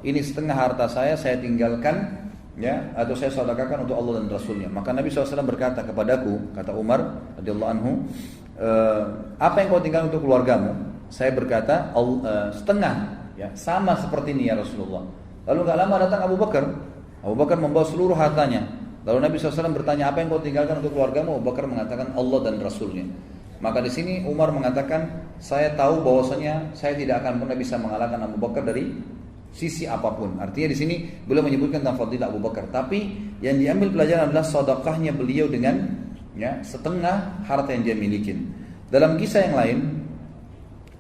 ini setengah harta saya tinggalkan, ya, atau saya sedekahkan untuk Allah dan Rasulnya. Maka Nabi SAW berkata kepadaku, kata Umar radhiyallahu anhu, apa yang kau tinggalkan untuk keluargamu? Saya berkata, setengah, ya, sama seperti ini ya Rasulullah. Lalu gak lama datang Abu Bakar. Abu Bakar membawa seluruh hartanya. Lalu Nabi SAW bertanya, apa yang kau tinggalkan untuk keluargamu? Abu Bakar mengatakan Allah dan Rasulnya. Maka di sini Umar mengatakan, saya tahu bahwasanya saya tidak akan pernah bisa mengalahkan Abu Bakar dari sisi apapun. Artinya di sini beliau menyebutkan tentang fadilah Abu Bakar. Tapi yang diambil pelajaran adalah sedekahnya beliau dengan, ya, setengah harta yang dia miliki. Dalam kisah yang lain,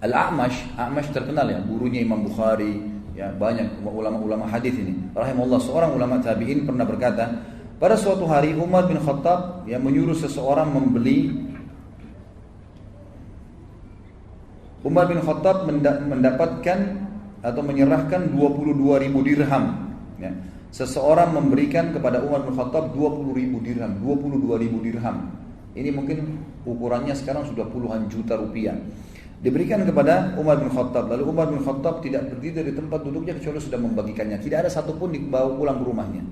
Al-A'mash terkenal, ya, gurunya Imam Bukhari, ya, banyak ulama-ulama hadis ini. Rahimahullah, seorang ulama tabi'in pernah berkata, pada suatu hari Umar bin Khattab yang menyuruh seseorang Umar bin Khattab mendapatkan atau menyerahkan 22.000 dirham, ya. Seseorang memberikan kepada Umar bin Khattab 20.000 dirham, 22.000 dirham. Ini mungkin ukurannya sekarang sudah puluhan juta rupiah. Diberikan kepada Umar bin Khattab. Lalu Umar bin Khattab tidak berdiri dari tempat duduknya kecuali sudah membagikannya. Tidak ada satupun dibawa pulang ke rumahnya.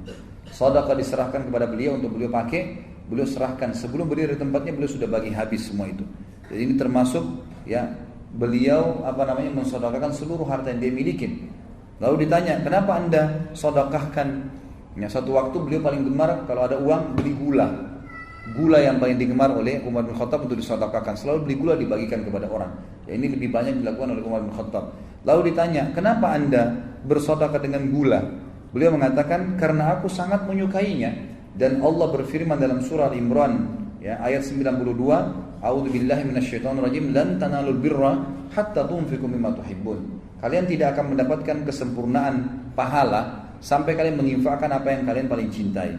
Sedekah diserahkan kepada beliau untuk beliau pakai. Beliau serahkan sebelum berdiri dari tempatnya, beliau sudah bagi habis semua itu. Jadi ini termasuk, ya, beliau mensedekahkan seluruh harta yang dia miliki. Lalu ditanya, kenapa anda sedekahkan? Ya, satu waktu beliau paling gemar kalau ada uang beli gula yang paling digemar oleh Umar bin Khattab untuk disedekahkan. Selalu beli gula dibagikan kepada orang. Ya, ini lebih banyak dilakukan oleh Umar bin Khattab. Lalu ditanya, kenapa anda bersedekah dengan gula? Beliau mengatakan, karena aku sangat menyukainya. Dan Allah berfirman dalam surah Al-Imran, ya, ayat 92, A'udzubillahi minasyaitonirrajim, lan tanalul birra hatta tunfiqu mimma tuhibbun. Kalian tidak akan mendapatkan kesempurnaan pahala sampai kalian menginfakkan apa yang kalian paling cintai.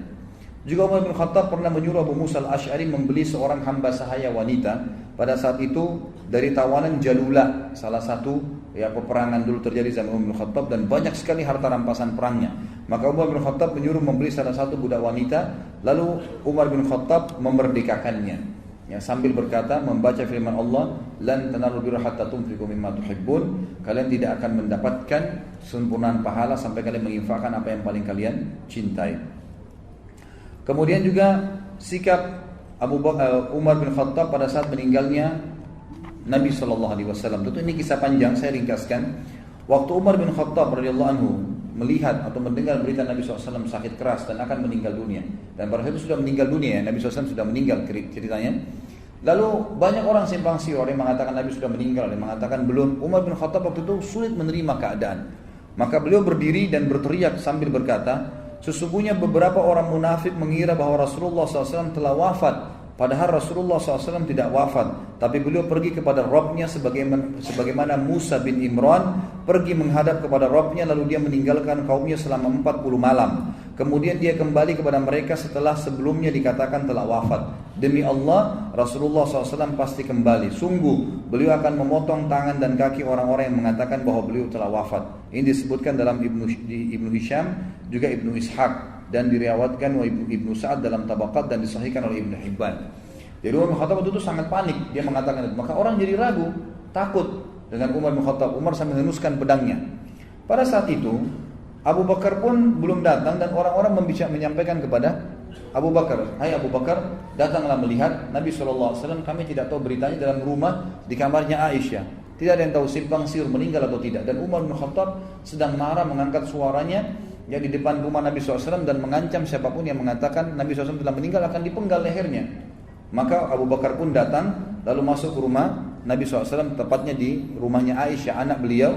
Juga Umar bin Khattab pernah menyuruh Abu Musa al-Ash'ari membeli seorang hamba sahaya wanita. Pada saat itu dari tawanan Jalula, salah satu, ya, peperangan dulu terjadi zaman Umar bin Khattab, dan banyak sekali harta rampasan perangnya. Maka Umar bin Khattab menyuruh membeli salah satu budak wanita. Lalu Umar bin Khattab memerdekakannya, ya, sambil berkata, membaca firman Allah, lan tanalul birra hatta tunfiqu mimma tuhibbun. Kalian tidak akan mendapatkan sempurnaan pahala sampai kalian menginfakkan apa yang paling kalian cintai. Kemudian juga sikap Umar bin Khattab pada saat meninggalnya Nabi SAW. Tentu ini kisah panjang, saya ringkaskan. Waktu Umar bin Khattab radhiyallahu anhu melihat atau mendengar berita Nabi SAW sakit keras dan akan meninggal dunia, dan pada saat itu sudah meninggal dunia, Nabi SAW sudah meninggal ceritanya. Lalu banyak orang simpang siur, yang mengatakan Nabi sudah meninggal, yang mengatakan belum. Umar bin Khattab waktu itu sulit menerima keadaan. Maka beliau berdiri dan berteriak sambil berkata, sesungguhnya beberapa orang munafik mengira bahwa Rasulullah SAW telah wafat. Padahal Rasulullah SAW tidak wafat, tapi beliau pergi kepada Rabbnya sebagaimana Musa bin Imran pergi menghadap kepada Rabbnya, lalu dia meninggalkan kaumnya selama 40 malam. Kemudian dia kembali kepada mereka setelah sebelumnya dikatakan telah wafat. Demi Allah, Rasulullah SAW pasti kembali. Sungguh, beliau akan memotong tangan dan kaki orang-orang yang mengatakan bahwa beliau telah wafat. Ini disebutkan dalam Ibnu Hisham, juga Ibnu Ishaq, dan diriwayatkan oleh Ibnu Sa'ad dalam Tabaqat, dan disahihkan oleh Ibnu Hibban. Jadi Umar bin Khattab itu sangat panik, dia mengatakan itu. Maka orang jadi ragu, takut dengan Umar bin Khattab. Umar sambil menghunuskan pedangnya. Pada saat itu Abu Bakar pun belum datang, dan orang-orang menyampaikan kepada Abu Bakar, hai Abu Bakar, datanglah melihat Nabi SAW. Kami tidak tahu beritanya dalam rumah di kamarnya Aisyah. Tidak ada yang tahu simpang siur meninggal atau tidak. Dan Umar bin Khattab sedang marah, mengangkat suaranya, ya, di depan rumah Nabi SAW, dan mengancam siapapun yang mengatakan Nabi SAW telah meninggal akan dipenggal lehernya. Maka Abu Bakar pun datang, lalu masuk ke rumah Nabi SAW, tepatnya di rumahnya Aisyah, anak beliau.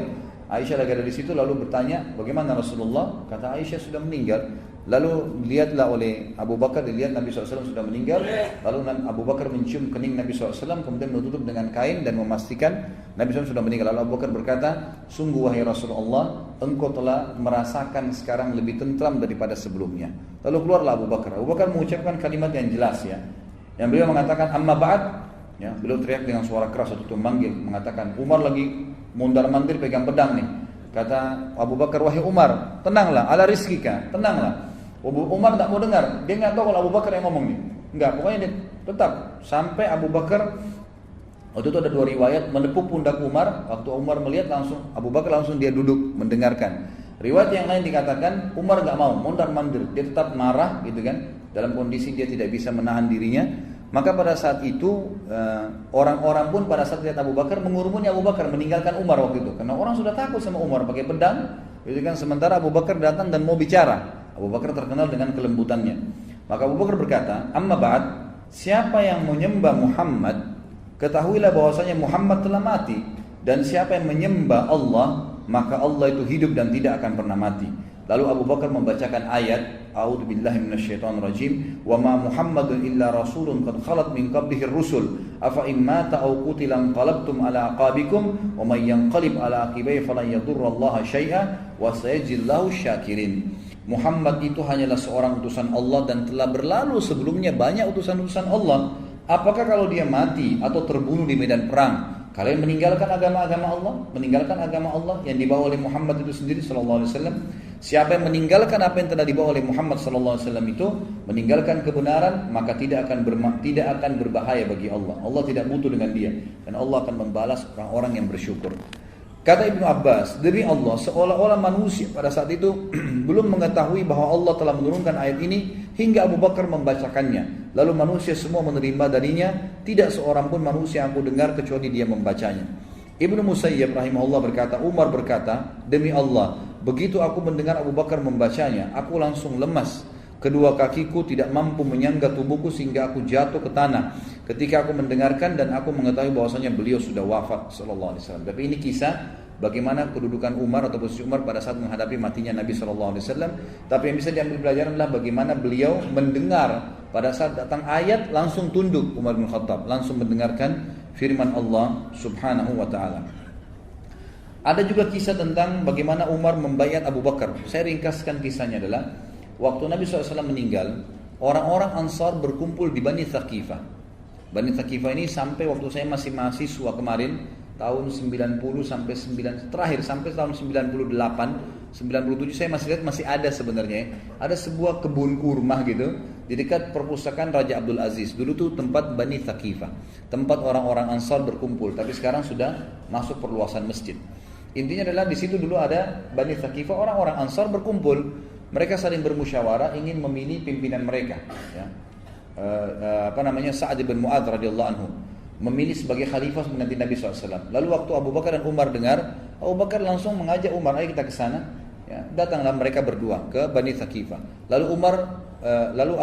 Aisyah lagi ada di situ, lalu bertanya, bagaimana Rasulullah? Kata Aisyah sudah meninggal. Lalu dilihatlah oleh Abu Bakar, dilihat Nabi SAW sudah meninggal. Lalu Abu Bakar mencium kening Nabi SAW, kemudian menutup dengan kain dan memastikan Nabi SAW sudah meninggal. Lalu Abu Bakar berkata, sungguh wahai Rasulullah, engkau telah merasakan sekarang lebih tentram daripada sebelumnya. Lalu keluarlah Abu Bakar. Abu Bakar mengucapkan kalimat yang jelas, ya, yang beliau mengatakan amma ba'd, ya, beliau teriak dengan suara keras waktu itu memanggil, mengatakan Umar lagi mundar-mandir pegang pedang nih. Kata Abu Bakar, wahai Umar, tenanglah, ala rizkika, tenanglah. Umar tak mau dengar, dia nggak tahu kalau Abu Bakar yang ngomong nih. Enggak, pokoknya dia tetap sampai Abu Bakar, waktu itu ada dua riwayat, menepuk pundak Umar. Waktu Umar melihat, langsung Abu Bakar langsung dia duduk mendengarkan. Riwayat yang lain dikatakan Umar gak mau, mondar-mandir, dia tetap marah gitu kan, dalam kondisi dia tidak bisa menahan dirinya. Maka pada saat itu orang-orang pun pada saat lihat Abu Bakar mengurumuni Abu Bakar, meninggalkan Umar waktu itu, karena orang sudah takut sama Umar pakai pedang, gitu kan. Sementara Abu Bakar datang dan mau bicara. Abu Bakar terkenal dengan kelembutannya. Maka Abu Bakar berkata, "Amma ba'd, siapa yang menyembah Muhammad, ketahuilah bahwasanya Muhammad telah mati, dan siapa yang menyembah Allah, maka Allah itu hidup dan tidak akan pernah mati." Lalu Abu Bakar membacakan ayat, "A'udzubillahi minasyaitonirrajim, wa ma Muhammadun illa rasulun qad khalat min qablihi ar-rusul, afa in mata aw qutila anqalabtum ala aqabikum, wa may yanqalib ala aqibaihi falan yadurrallaha syai'a wa sayajzillahu syakirin." Muhammad itu hanyalah seorang utusan Allah dan telah berlalu sebelumnya banyak utusan-utusan Allah. Apakah kalau dia mati atau terbunuh di medan perang, kalian meninggalkan agama-agama Allah, meninggalkan agama Allah yang dibawa oleh Muhammad itu sendiri sallallahu alaihi wasallam? Siapa yang meninggalkan apa yang telah dibawa oleh Muhammad sallallahu alaihi wasallam itu, meninggalkan kebenaran, maka tidak akan berbahaya bagi Allah. Allah tidak butuh dengan dia, dan Allah akan membalas orang-orang yang bersyukur. Kata Ibnu Abbas, demi Allah, seolah-olah manusia pada saat itu belum mengetahui bahwa Allah telah menurunkan ayat ini hingga Abu Bakar membacakannya. Lalu manusia semua menerima darinya, tidak seorang pun manusia yang aku dengar kecuali dia membacanya. Ibnu Musayyib rahimahullah berkata, Umar berkata, demi Allah, begitu aku mendengar Abu Bakar membacanya, aku langsung lemas. Kedua kakiku tidak mampu menyangga tubuhku sehingga aku jatuh ke tanah ketika aku mendengarkan dan aku mengetahui bahwasanya beliau sudah wafat sallallahu alaihi wasallam. Tapi ini kisah bagaimana kedudukan Umar atau posisi Umar pada saat menghadapi matinya Nabi sallallahu alaihi wasallam. Tapi yang bisa diambil pelajaran adalah bagaimana beliau mendengar pada saat datang ayat langsung tunduk. Umar bin Khattab langsung mendengarkan firman Allah Subhanahu wa taala. Ada juga kisah tentang bagaimana Umar membaiat Abu Bakar. Saya ringkaskan kisahnya adalah waktu Nabi SAW meninggal, orang-orang Ansar berkumpul di Bani Thaqifah. Bani Thaqifah ini sampai waktu saya masih mahasiswa kemarin, tahun 90 sampai 9, terakhir sampai tahun 98, 97 saya masih lihat masih ada sebenarnya. Ada sebuah kebun kurma gitu di dekat perpustakaan Raja Abdul Aziz. Dulu tuh tempat Bani Thaqifah, tempat orang-orang Ansar berkumpul, tapi sekarang sudah masuk perluasan masjid. Intinya adalah di situ dulu ada Bani Thaqifah, orang-orang Ansar berkumpul. Mereka saling bermusyawarah ingin memilih pimpinan mereka, ya. Sa'ad bin Mu'adz radhiyallahu anhu memilih sebagai khalifah mengganti Nabi SAW. Lalu waktu Abu Bakar dan Umar dengar, Abu Bakar langsung mengajak Umar, ayo kita ke sana. Ya, datanglah mereka berdua ke Bani Thaqifah. Lalu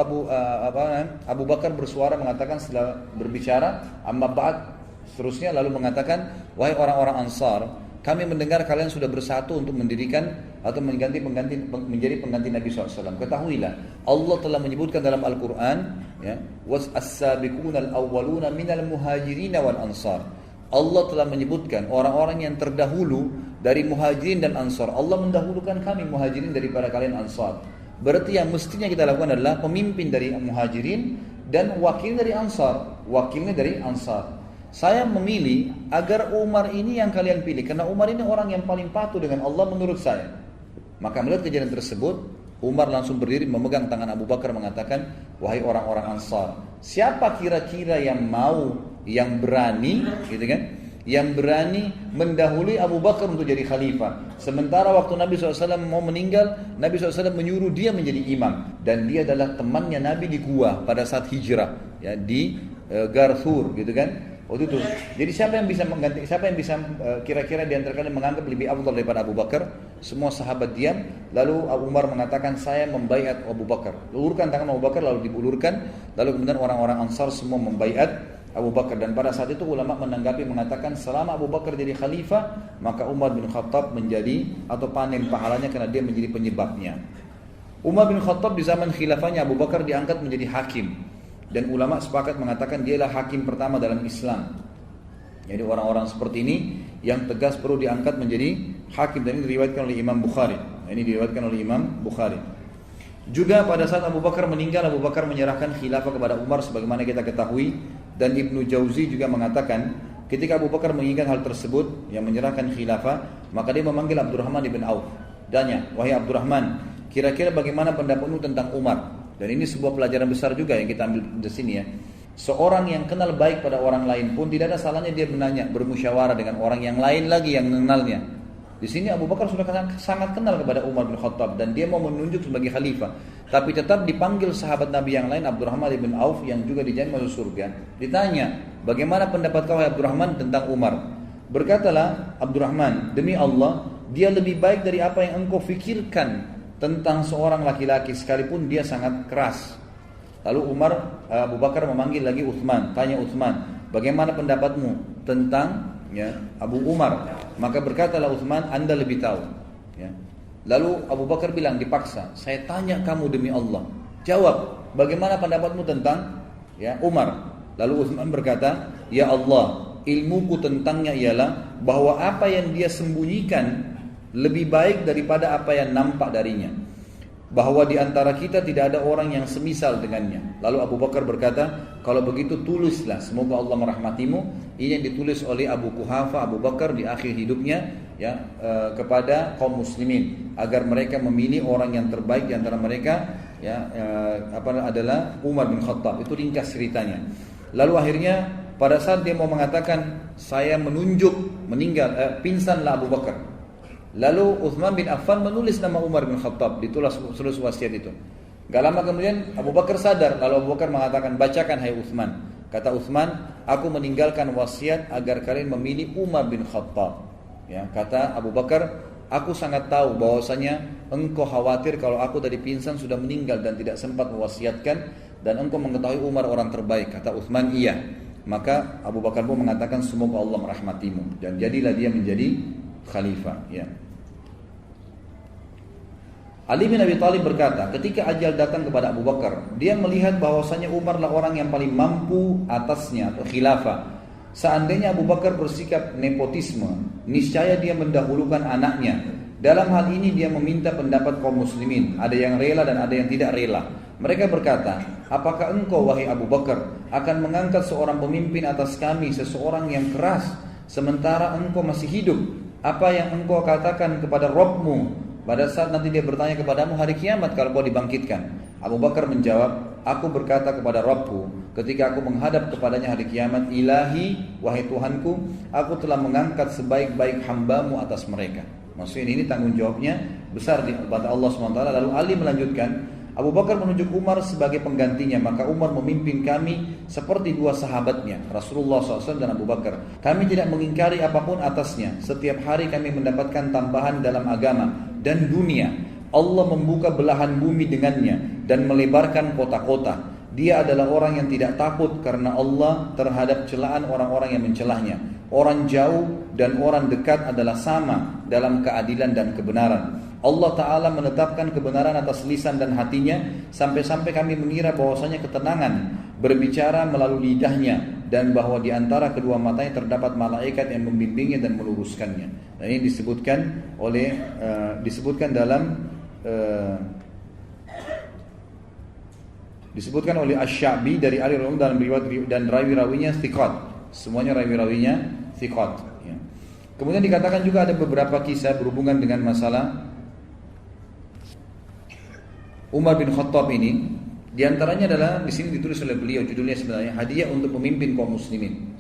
Abu Bakar bersuara mengatakan setelah berbicara, amma ba'd, seterusnya lalu mengatakan, wahai orang-orang Ansar, kami mendengar kalian sudah bersatu untuk mendirikan atau menjadi pengganti Nabi SAW. Ketahuilah, Allah telah menyebutkan dalam Al-Quran, ya, was-as-sabiqunal awwaluna minal muhajirin wal ansar. Allah telah menyebutkan orang-orang yang terdahulu dari muhajirin dan ansar. Allah mendahulukan kami muhajirin daripada kalian ansar. Berarti yang mestinya kita lakukan adalah pemimpin dari muhajirin dan wakil dari ansar. Wakilnya dari ansar. Saya memilih agar Umar ini yang kalian pilih, karena Umar ini orang yang paling patuh dengan Allah menurut saya. Maka melihat kejadian tersebut, Umar langsung berdiri memegang tangan Abu Bakar mengatakan, wahai orang-orang Ansar, siapa kira-kira yang mau, yang berani, gitu kan, yang berani mendahului Abu Bakar untuk jadi khalifah. Sementara waktu Nabi SAW mau meninggal, Nabi SAW menyuruh dia menjadi imam, dan dia adalah temannya Nabi di gua pada saat hijrah, ya, di Gar Thur, gitu kan. Waktu itu. Jadi siapa yang bisa mengganti? Siapa yang bisa kira-kira di antara kalian menganggap lebih afdal daripada Abu Bakar? Semua sahabat diam. Lalu Abu Umar mengatakan, saya membaiat Abu Bakar. Ulurkan tangan Abu Bakar, lalu diulurkan. Lalu kemudian orang-orang Ansar semua membaiat Abu Bakar. Dan pada saat itu ulama menanggapi mengatakan, selama Abu Bakar jadi khalifah, maka Umar bin Khattab menjadi atau panen pahalanya karena dia menjadi penyebabnya. Umar bin Khattab di zaman khilafahnya Abu Bakar diangkat menjadi hakim. Dan ulama sepakat mengatakan dialah hakim pertama dalam Islam. Jadi orang-orang seperti ini yang tegas perlu diangkat menjadi hakim, dan ini diriwayatkan oleh Imam Bukhari. Juga pada saat Abu Bakar meninggal, Abu Bakar menyerahkan khilafah kepada Umar sebagaimana kita ketahui. Dan Ibnu Jauzi juga mengatakan ketika Abu Bakar menginginkan hal tersebut, yang menyerahkan khilafah, maka dia memanggil Abdurrahman bin Auf. Tanya, wahai Abdurrahman, kira-kira bagaimana pendapatmu tentang Umar? Dan ini sebuah pelajaran besar juga yang kita ambil di sini, ya. Seorang yang kenal baik pada orang lain pun tidak ada salahnya dia bermusyawarah dengan orang yang lain lagi yang mengenalnya. Di sini Abu Bakar sudah sangat kenal kepada Umar bin Khattab dan dia mau menunjuk sebagai khalifah. Tapi tetap dipanggil sahabat Nabi yang lain, Abdurrahman bin Auf yang juga dijamin masuk surga. Ditanya, bagaimana pendapat kau Abdurrahman tentang Umar? Berkatalah Abdurrahman, demi Allah, dia lebih baik dari apa yang engkau fikirkan tentang seorang laki-laki sekalipun dia sangat keras. Lalu Abu Bakar memanggil lagi Uthman, tanya Uthman, bagaimana pendapatmu tentang Abu Umar? Maka berkatalah Uthman, Anda lebih tahu. Lalu Abu Bakar bilang dipaksa, saya tanya kamu demi Allah, jawab, bagaimana pendapatmu tentang Umar? Lalu Uthman berkata, ya Allah, ilmuku tentangnya ialah bahwa apa yang dia sembunyikan lebih baik daripada apa yang nampak darinya. Bahwa di antara kita tidak ada orang yang semisal dengannya. Lalu Abu Bakar berkata, kalau begitu tulislah, semoga Allah merahmatimu. Ini yang ditulis oleh Abu Quhafa, Abu Bakar di akhir hidupnya kepada kaum muslimin agar mereka memilih orang yang terbaik di antara mereka adalah Umar bin Khattab. Itu ringkas ceritanya. Lalu akhirnya pada saat dia mau mengatakan saya menunjuk pingsanlah Abu Bakar. Lalu Uthman bin Affan menulis nama Umar bin Khattab, ditulis wasiat itu. Gak lama kemudian Abu Bakar sadar, lalu Abu Bakar mengatakan, bacakan hai Uthman. Kata Uthman, aku meninggalkan wasiat agar kalian memilih Umar bin Khattab. Kata Abu Bakar, aku sangat tahu bahwasanya engkau khawatir kalau aku tadi pingsan sudah meninggal dan tidak sempat mewasiatkan, dan engkau mengetahui Umar orang terbaik. Kata Uthman, iya. Maka Abu Bakar pun mengatakan, semoga Allah merahmatimu, dan jadilah dia menjadi khalifah. Ali bin Abi Thalib berkata, ketika ajal datang kepada Abu Bakar, dia melihat bahwasanya Umar lah orang yang paling mampu atasnya atau khilafah. Seandainya Abu Bakar bersikap nepotisme, niscaya dia mendahulukan anaknya. Dalam hal ini dia meminta pendapat kaum muslimin, ada yang rela dan ada yang tidak rela. Mereka berkata, apakah engkau wahai Abu Bakar akan mengangkat seorang pemimpin atas kami, seseorang yang keras, sementara engkau masih hidup? Apa yang engkau katakan kepada Rabbmu pada saat nanti dia bertanya kepadamu hari kiamat kalau kau dibangkitkan? Abu Bakar menjawab, aku berkata kepada Rabbku ketika aku menghadap kepadanya hari kiamat, Ilahi, wahai Tuhanku, aku telah mengangkat sebaik-baik hambamu atas mereka. Maksudnya ini tanggung jawabnya besar di mata Allah SWT. Lalu Ali melanjutkan, Abu Bakar menunjuk Umar sebagai penggantinya, maka Umar memimpin kami seperti dua sahabatnya, Rasulullah SAW dan Abu Bakar. Kami tidak mengingkari apapun atasnya. Setiap hari kami mendapatkan tambahan dalam agama dan dunia. Allah membuka belahan bumi dengannya dan melebarkan kota-kota. Dia adalah orang yang tidak takut karena Allah terhadap celaan orang-orang yang mencelahnya. Orang jauh dan orang dekat adalah sama dalam keadilan dan kebenaran. Allah Ta'ala menetapkan kebenaran atas lisan dan hatinya, sampai-sampai kami mengira bahwasanya ketenangan berbicara melalui lidahnya, dan bahwa di antara kedua matanya terdapat malaikat yang membimbingnya dan meluruskannya. Dan ini disebutkan oleh Asy-Sya'bi dari Ali radhiyallahu dalam riwayat, dan rawi-rawinya thiqat. Semuanya rawi-rawinya thiqat. Kemudian dikatakan juga ada beberapa kisah berhubungan dengan masalah Umar bin Khattab ini. Di antaranya adalah di sini ditulis oleh beliau, judulnya sebenarnya hadiah untuk pemimpin kaum muslimin.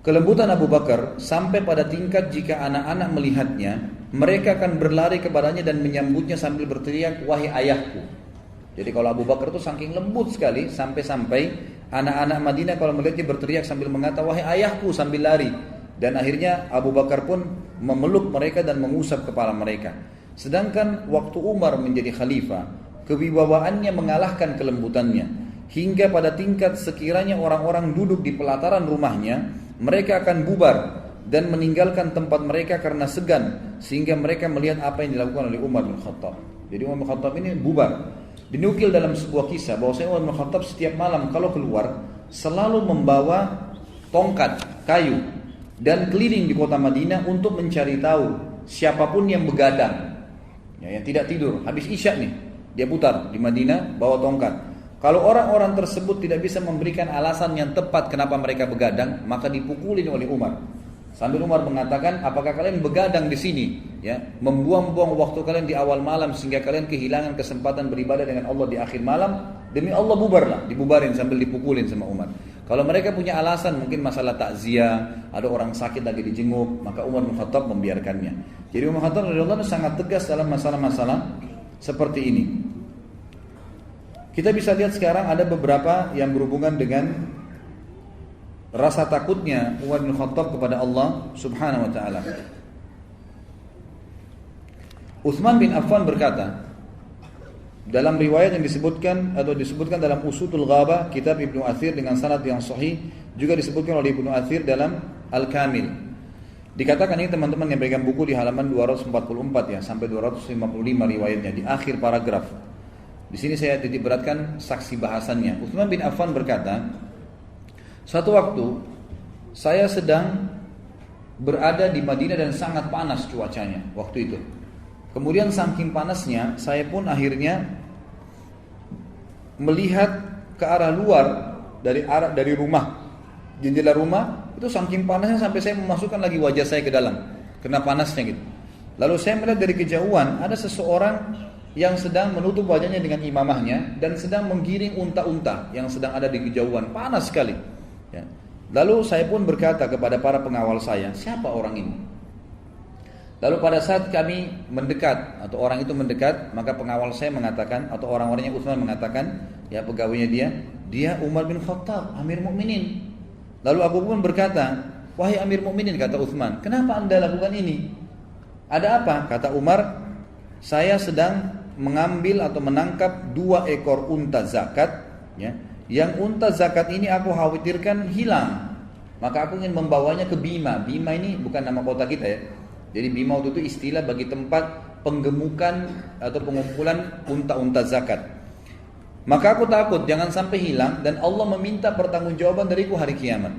Kelembutan Abu Bakar sampai pada tingkat jika anak-anak melihatnya, mereka akan berlari kepadanya dan menyambutnya sambil berteriak, wahai ayahku. Jadi kalau Abu Bakar itu saking lembut sekali, sampai-sampai anak-anak Madinah kalau melihatnya berteriak sambil mengatakan, wahai ayahku, sambil lari. Dan akhirnya Abu Bakar pun memeluk mereka dan mengusap kepala mereka. Sedangkan waktu Umar menjadi khalifah, kewibawaannya mengalahkan kelembutannya, hingga pada tingkat sekiranya orang-orang duduk di pelataran rumahnya, mereka akan bubar dan meninggalkan tempat mereka karena segan, sehingga mereka melihat apa yang dilakukan oleh Umar bin Khattab. Jadi Umar bin Khattab ini bubar. Dinukil dalam sebuah kisah bahwasanya Umar bin Khattab setiap malam kalau keluar selalu membawa tongkat kayu dan keliling di kota Madinah untuk mencari tahu siapapun yang begadang, yang tidak tidur, habis isya nih, dia putar di Madinah bawa tongkat. Kalau orang-orang tersebut tidak bisa memberikan alasan yang tepat kenapa mereka begadang, maka dipukulin oleh Umar. Sambil Umar mengatakan, apakah kalian begadang di sini, membuang-buang waktu kalian di awal malam sehingga kalian kehilangan kesempatan beribadah dengan Allah di akhir malam? Demi Allah bubarlah, dibubarin sambil dipukulin sama Umar. Kalau mereka punya alasan mungkin masalah takziah, ada orang sakit lagi dijenguk, maka Umar bin Khattab membiarkannya. Jadi Umar bin Khattab radhiyallahu anhu sangat tegas dalam masalah-masalah seperti ini. Kita bisa lihat sekarang ada beberapa yang berhubungan dengan rasa takutnya Umar bin Khattab kepada Allah Subhanahu wa taala. Utsman bin Affan berkata, dalam riwayat yang disebutkan atau disebutkan dalam Usudul Ghabah kitab Ibnu Athir dengan sanad yang sahih, juga disebutkan oleh Ibnu Athir dalam Al-Kamil. Dikatakan ini teman-teman yang pegang buku di halaman 244 ya sampai 255 riwayatnya di akhir paragraf. Di sini saya titik beratkan saksi bahasannya. Utsman bin Affan berkata, suatu waktu saya sedang berada di Madinah dan sangat panas cuacanya waktu itu. Kemudian saking panasnya, saya pun akhirnya melihat ke arah luar dari rumah, jendela rumah itu saking panasnya sampai saya memasukkan lagi wajah saya ke dalam, kena panasnya gitu. Lalu saya melihat dari kejauhan ada seseorang yang sedang menutup wajahnya dengan imamahnya dan sedang menggiring unta-unta yang sedang ada di kejauhan, panas sekali. Ya. Lalu saya pun berkata kepada para pengawal saya, siapa orang ini? Lalu pada saat kami mendekat atau orang itu mendekat, maka pengawal saya mengatakan atau orang-orangnya Utsman mengatakan, ya pegawainya dia Umar bin Khattab, Amir Mukminin. Lalu aku pun berkata, wahai Amir Mukminin, kata Utsman, kenapa Anda lakukan ini? Ada apa? Kata Umar, saya sedang mengambil atau menangkap 2 ekor unta zakat, ya. Yang unta zakat ini aku khawatirkan hilang. Maka aku ingin membawanya ke Bima. Bima ini bukan nama kota kita ya. Jadi Bima itu istilah bagi tempat penggemukan atau pengumpulan unta-unta zakat. Maka aku takut jangan sampai hilang dan Allah meminta pertanggungjawaban dariku hari kiamat.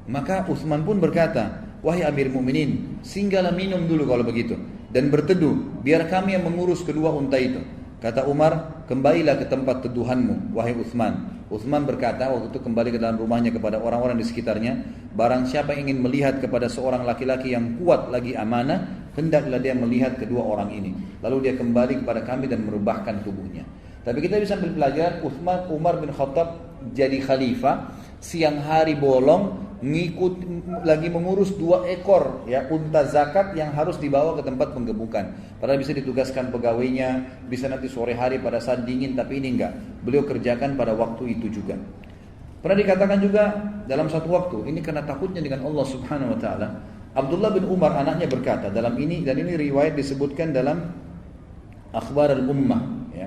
Maka Utsman pun berkata, wahai Amir Mukminin, singgahlah minum dulu kalau begitu dan berteduh, biar kami yang mengurus kedua unta itu. Kata Umar, kembalilah ke tempat teduhanmu, wahai Utsman. Utsman berkata waktu itu kembali ke dalam rumahnya kepada orang-orang di sekitarnya, barang siapa yang ingin melihat kepada seorang laki-laki yang kuat lagi amanah, hendaklah dia melihat kedua orang ini. Lalu dia kembali kepada kami dan merubahkan tubuhnya. Tapi kita bisa ambil pelajaran, Umar bin Khattab jadi khalifah, siang hari bolong lagi mengurus 2 ekor ya unta zakat yang harus dibawa ke tempat penggemukan. Padahal bisa ditugaskan pegawainya, bisa nanti sore hari pada saat dingin, tapi ini enggak. Beliau kerjakan pada waktu itu juga. Pernah dikatakan juga dalam satu waktu, ini karena takutnya dengan Allah Subhanahu wa taala, Abdullah bin Umar anaknya berkata dalam ini, dan ini riwayat disebutkan dalam Akhbar al-Ummah ya.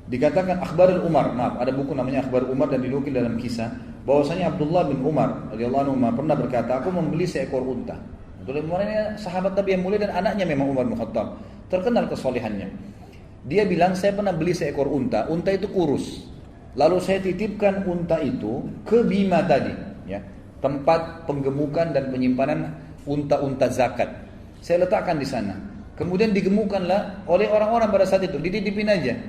Dikatakan Akhbar al-Umar, maaf, ada buku namanya Akhbar Umar dan dinukil dalam kisah bahwasanya Abdullah bin Umar radhiyallahu anhu pernah berkata, aku membeli seekor unta. Abdullah bin Umar ini sahabat Nabi yang mulia dan anaknya memang Umar bin Khattab, terkenal kesolehannya. Dia bilang, saya pernah beli seekor unta itu kurus. Lalu saya titipkan unta itu ke Bima tadi, ya, tempat penggemukan dan penyimpanan unta-unta zakat. Saya letakkan di sana. Kemudian digemukanlah oleh orang-orang pada saat itu, dititipin aja.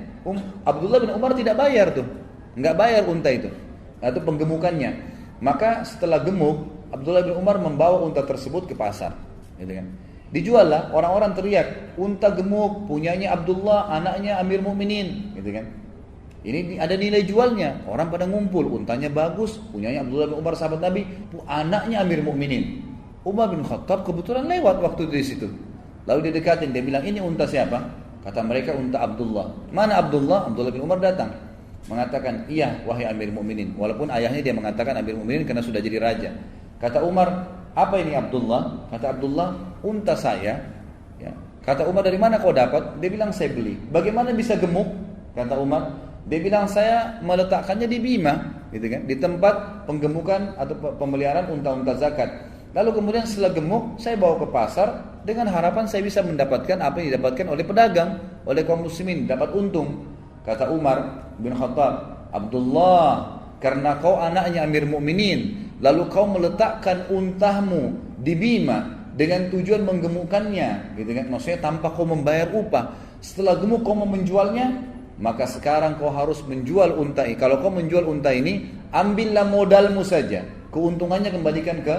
Abdullah bin Umar tidak bayar tuh, nggak bayar unta itu atau penggemukannya. Maka setelah gemuk, Abdullah bin Umar membawa unta tersebut ke pasar, gitu kan. Dijual lah, orang-orang teriak, unta gemuk punyanya Abdullah, anaknya Amir Mukminin, gitu kan. Ini ada nilai jualnya, orang pada ngumpul, untanya bagus, punyanya Abdullah bin Umar sahabat Nabi, anaknya Amir Mukminin. Umar bin Khattab kebetulan lewat waktu di situ. Lalu dia dekatin, dia bilang, ini unta siapa? Kata mereka, unta Abdullah. Mana Abdullah? Abdullah bin Umar datang, mengatakan, iya wahai Amir Mukminin. Walaupun ayahnya dia mengatakan Amir Mukminin karena sudah jadi raja. Kata Umar, apa ini Abdullah? Kata Abdullah, unta saya. Ya. Kata Umar, dari mana kau dapat? Dia bilang, saya beli. Bagaimana bisa gemuk? Kata Umar, dia bilang, saya meletakkannya di Bima, gitu kan, di tempat penggemukan atau pemeliharaan unta-unta zakat. Lalu kemudian setelah gemuk, saya bawa ke pasar dengan harapan saya bisa mendapatkan apa yang didapatkan oleh pedagang, oleh kaum muslimin, dapat untung. Kata Umar bin Khattab, Abdullah, karena kau anaknya Amir Mukminin, lalu kau meletakkan untamu di Bima dengan tujuan menggemukkannya, gitu kan? Maksudnya tanpa kau membayar upah. Setelah gemuk kau mau menjualnya, maka sekarang kau harus menjual unta ini. Kalau kau menjual unta ini, ambillah modalmu saja, keuntungannya kembalikan ke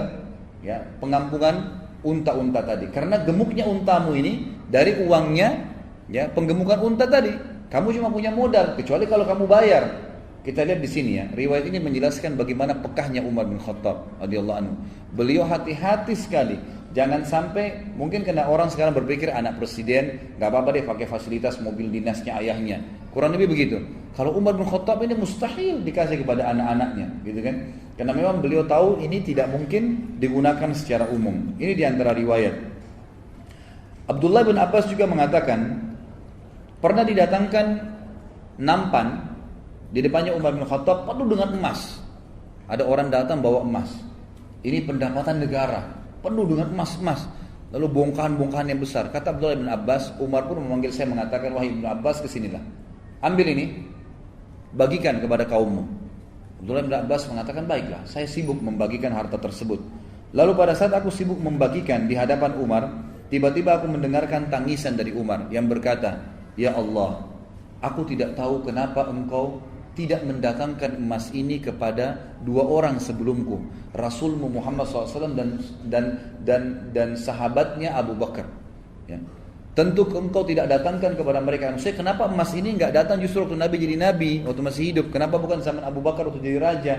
pengampungan unta-unta tadi. Karena gemuknya untamu ini dari uangnya, ya, penggemukan unta tadi. Kamu cuma punya modal, kecuali kalau kamu bayar. Kita lihat di sini ya, riwayat ini menjelaskan bagaimana pekahnya Umar bin Khattab radhiyallahu anhu. Beliau hati-hati sekali. Jangan sampai, mungkin kena orang sekarang berpikir anak presiden, nggak apa-apa deh pakai fasilitas mobil dinasnya ayahnya. Kurang lebih begitu. Kalau Umar bin Khattab ini mustahil dikasih kepada anak-anaknya, gitu kan? Karena memang beliau tahu ini tidak mungkin digunakan secara umum. Ini diantara riwayat. Abdullah bin Abbas juga mengatakan pernah didatangkan nampan di depannya Umar bin Khattab penuh dengan emas. Ada orang datang bawa emas. Ini pendapatan negara, penuh dengan emas-emas. Lalu bongkahan-bongkahan yang besar. Kata Abdullah bin Abbas, Umar pun memanggil saya mengatakan, wahai Ibnu Abbas, kesinilah. Ambil ini, bagikan kepada kaummu. Abdullah bin Abbas mengatakan, baiklah, saya sibuk membagikan harta tersebut. Lalu pada saat aku sibuk membagikan di hadapan Umar, tiba-tiba aku mendengarkan tangisan dari Umar yang berkata, ya Allah, aku tidak tahu kenapa engkau tidak mendatangkan emas ini kepada dua orang sebelumku, Rasulmu Muhammad SAW dan sahabatnya Abu Bakar. Ya. Tentu engkau tidak datangkan kepada mereka. Maksudnya kenapa emas ini enggak datang justru waktu Nabi jadi Nabi, waktu masih hidup? Kenapa bukan zaman Abu Bakar waktu jadi raja?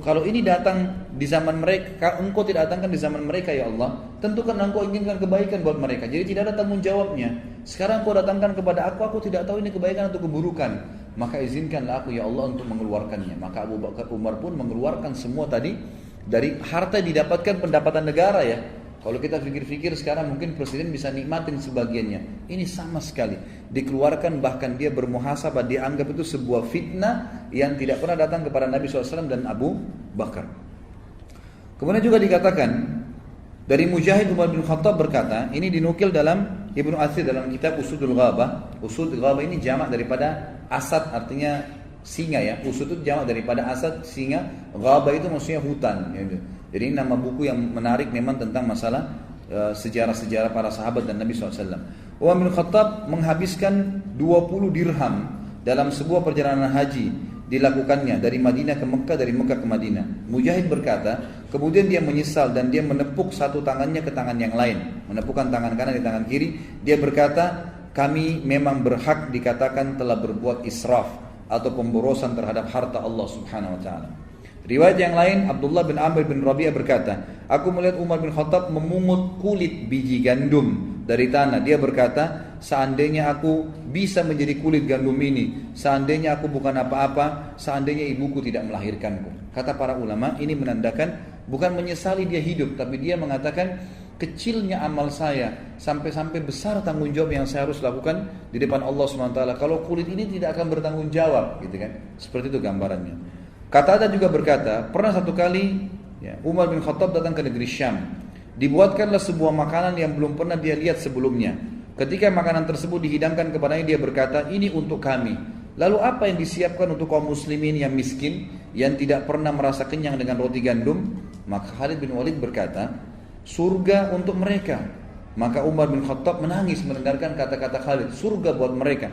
Kalau ini datang di zaman mereka, engkau tidak datangkan di zaman mereka ya Allah, tentu kan engkau inginkan kebaikan buat mereka. Jadi tidak ada tanggung jawabnya. Sekarang engkau datangkan kepada aku tidak tahu ini kebaikan atau keburukan. Maka izinkanlah aku ya Allah untuk mengeluarkannya. Maka Abu Bakar Umar pun mengeluarkan semua tadi dari harta didapatkan pendapatan negara ya. Kalau kita pikir-pikir sekarang mungkin presiden bisa nikmatin sebagiannya. Ini sama sekali dikeluarkan, bahkan dia bermuhasabah, dia anggap itu sebuah fitnah yang tidak pernah datang kepada Nabi SAW dan Abu Bakar. Kemudian juga dikatakan dari Mujahid Umar bin Khattab berkata, ini dinukil dalam Ibnu Athir dalam kitab Usudul Ghabah. Usudul Ghabah ini jamak daripada asad, artinya singa ya. Usud itu jamak daripada asad, singa. Ghabah itu maksudnya hutan gitu. Jadi ini nama buku yang menarik memang tentang masalah sejarah-sejarah para sahabat dan Nabi SAW. Umar bin Khattab menghabiskan 20 dirham dalam sebuah perjalanan haji dilakukannya dari Madinah ke Mekah, dari Mekah ke Madinah. Mujahid berkata, kemudian dia menyesal dan dia menepuk satu tangannya ke tangan yang lain, menepukkan tangan kanan di tangan kiri. Dia berkata, kami memang berhak dikatakan telah berbuat israf atau pemborosan terhadap harta Allah Subhanahu wa taala. Riwayat yang lain, Abdullah bin Amr bin Rabi'ah berkata, aku melihat Umar bin Khattab memungut kulit biji gandum dari tanah. Dia berkata, seandainya aku bisa menjadi kulit gandum ini, seandainya aku bukan apa-apa, seandainya ibuku tidak melahirkanku. Kata para ulama, ini menandakan bukan menyesali dia hidup, tapi dia mengatakan kecilnya amal saya sampai-sampai besar tanggung jawab yang saya harus lakukan di depan Allah SWT. Kalau kulit ini tidak akan bertanggung jawab, gitu kan? Seperti itu gambarannya. Qatadah juga berkata, pernah satu kali ya, Umar bin Khattab datang ke negeri Syam. Dibuatkanlah sebuah makanan yang belum pernah dia lihat sebelumnya. Ketika makanan tersebut dihidangkan kepadanya, dia berkata, ini untuk kami. Lalu apa yang disiapkan untuk kaum muslimin yang miskin, yang tidak pernah merasa kenyang dengan roti gandum? Maka Khalid bin Walid berkata, surga untuk mereka. Maka Umar bin Khattab menangis mendengarkan kata-kata Khalid, surga buat mereka.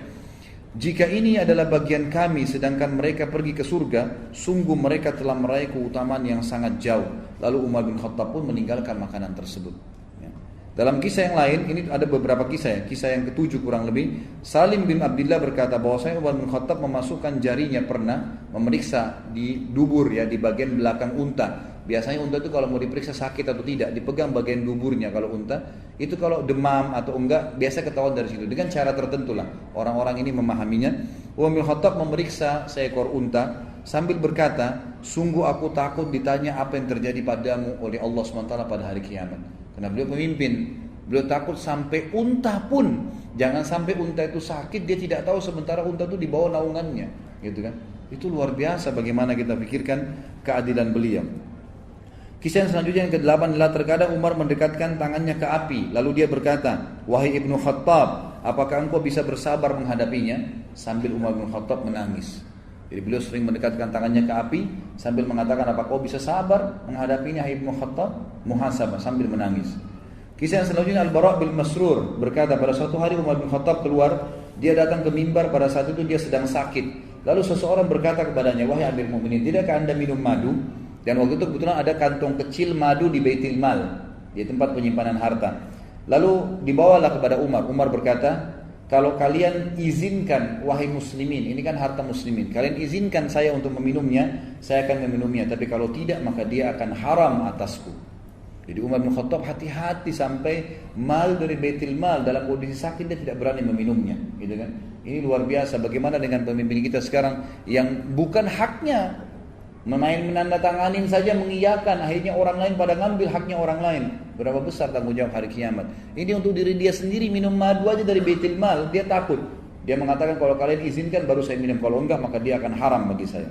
Jika ini adalah bagian kami sedangkan mereka pergi ke surga, sungguh mereka telah meraih keutamaan yang sangat jauh. Lalu Umar bin Khattab pun meninggalkan makanan tersebut. Ya. Dalam kisah yang lain, ini ada beberapa kisah ya. Kisah yang ketujuh kurang lebih, Salim bin Abdullah berkata bahwasanya Umar bin Khattab memasukkan jarinya pernah memeriksa di dubur ya, di bagian belakang unta. Biasanya unta itu kalau mau diperiksa sakit atau tidak, dipegang bagian duburnya. Kalau unta itu kalau demam atau enggak, biasa ketahuan dari situ. Dengan cara tertentu lah orang-orang ini memahaminya. Umar bin Khattab memeriksa seekor unta sambil berkata, sungguh aku takut ditanya apa yang terjadi padamu oleh Allah SWT pada hari kiamat. Karena beliau pemimpin, beliau takut sampai unta pun, jangan sampai unta itu sakit dia tidak tahu sementara unta itu di bawah naungannya, gitu kan? Itu luar biasa bagaimana kita pikirkan keadilan beliau. Kisah yang selanjutnya yang ke-8 adalah terkadang Umar mendekatkan tangannya ke api. Lalu dia berkata, wahai Ibnu Khattab, apakah engkau bisa bersabar menghadapinya? Sambil Umar bin Khattab menangis. Jadi beliau sering mendekatkan tangannya ke api sambil mengatakan, apakah kau bisa sabar menghadapinya hai Ibnu Khattab? Muhasabah sambil menangis. Kisah yang selanjutnya Al-Bara' bin Masrur berkata, pada suatu hari Umar bin Khattab keluar, dia datang ke mimbar, pada saat itu dia sedang sakit. Lalu seseorang berkata kepadanya, wahai Amir Mu'minin, tidakkah anda minum madu? Dan waktu itu kebetulan ada kantong kecil madu di Baitul Mal, di tempat penyimpanan harta. Lalu dibawalah kepada Umar. Umar berkata, kalau kalian izinkan wahai muslimin, ini kan harta muslimin, kalian izinkan saya untuk meminumnya, saya akan meminumnya, tapi kalau tidak maka dia akan haram atasku. Jadi Umar bin Khattab hati-hati sampai mal dari Baitul Mal dalam kondisi sakit dia tidak berani meminumnya, gitu kan? Ini luar biasa. Bagaimana dengan pemimpin kita sekarang yang bukan haknya, menandatanganin saja mengiyakan, akhirnya orang lain pada ngambil haknya orang lain. Berapa besar tanggung jawab hari kiamat? Ini untuk diri dia sendiri, minum madu aja dari Baitul Mal, dia takut. Dia mengatakan kalau kalian izinkan baru saya minum, kalau enggak maka dia akan haram bagi saya.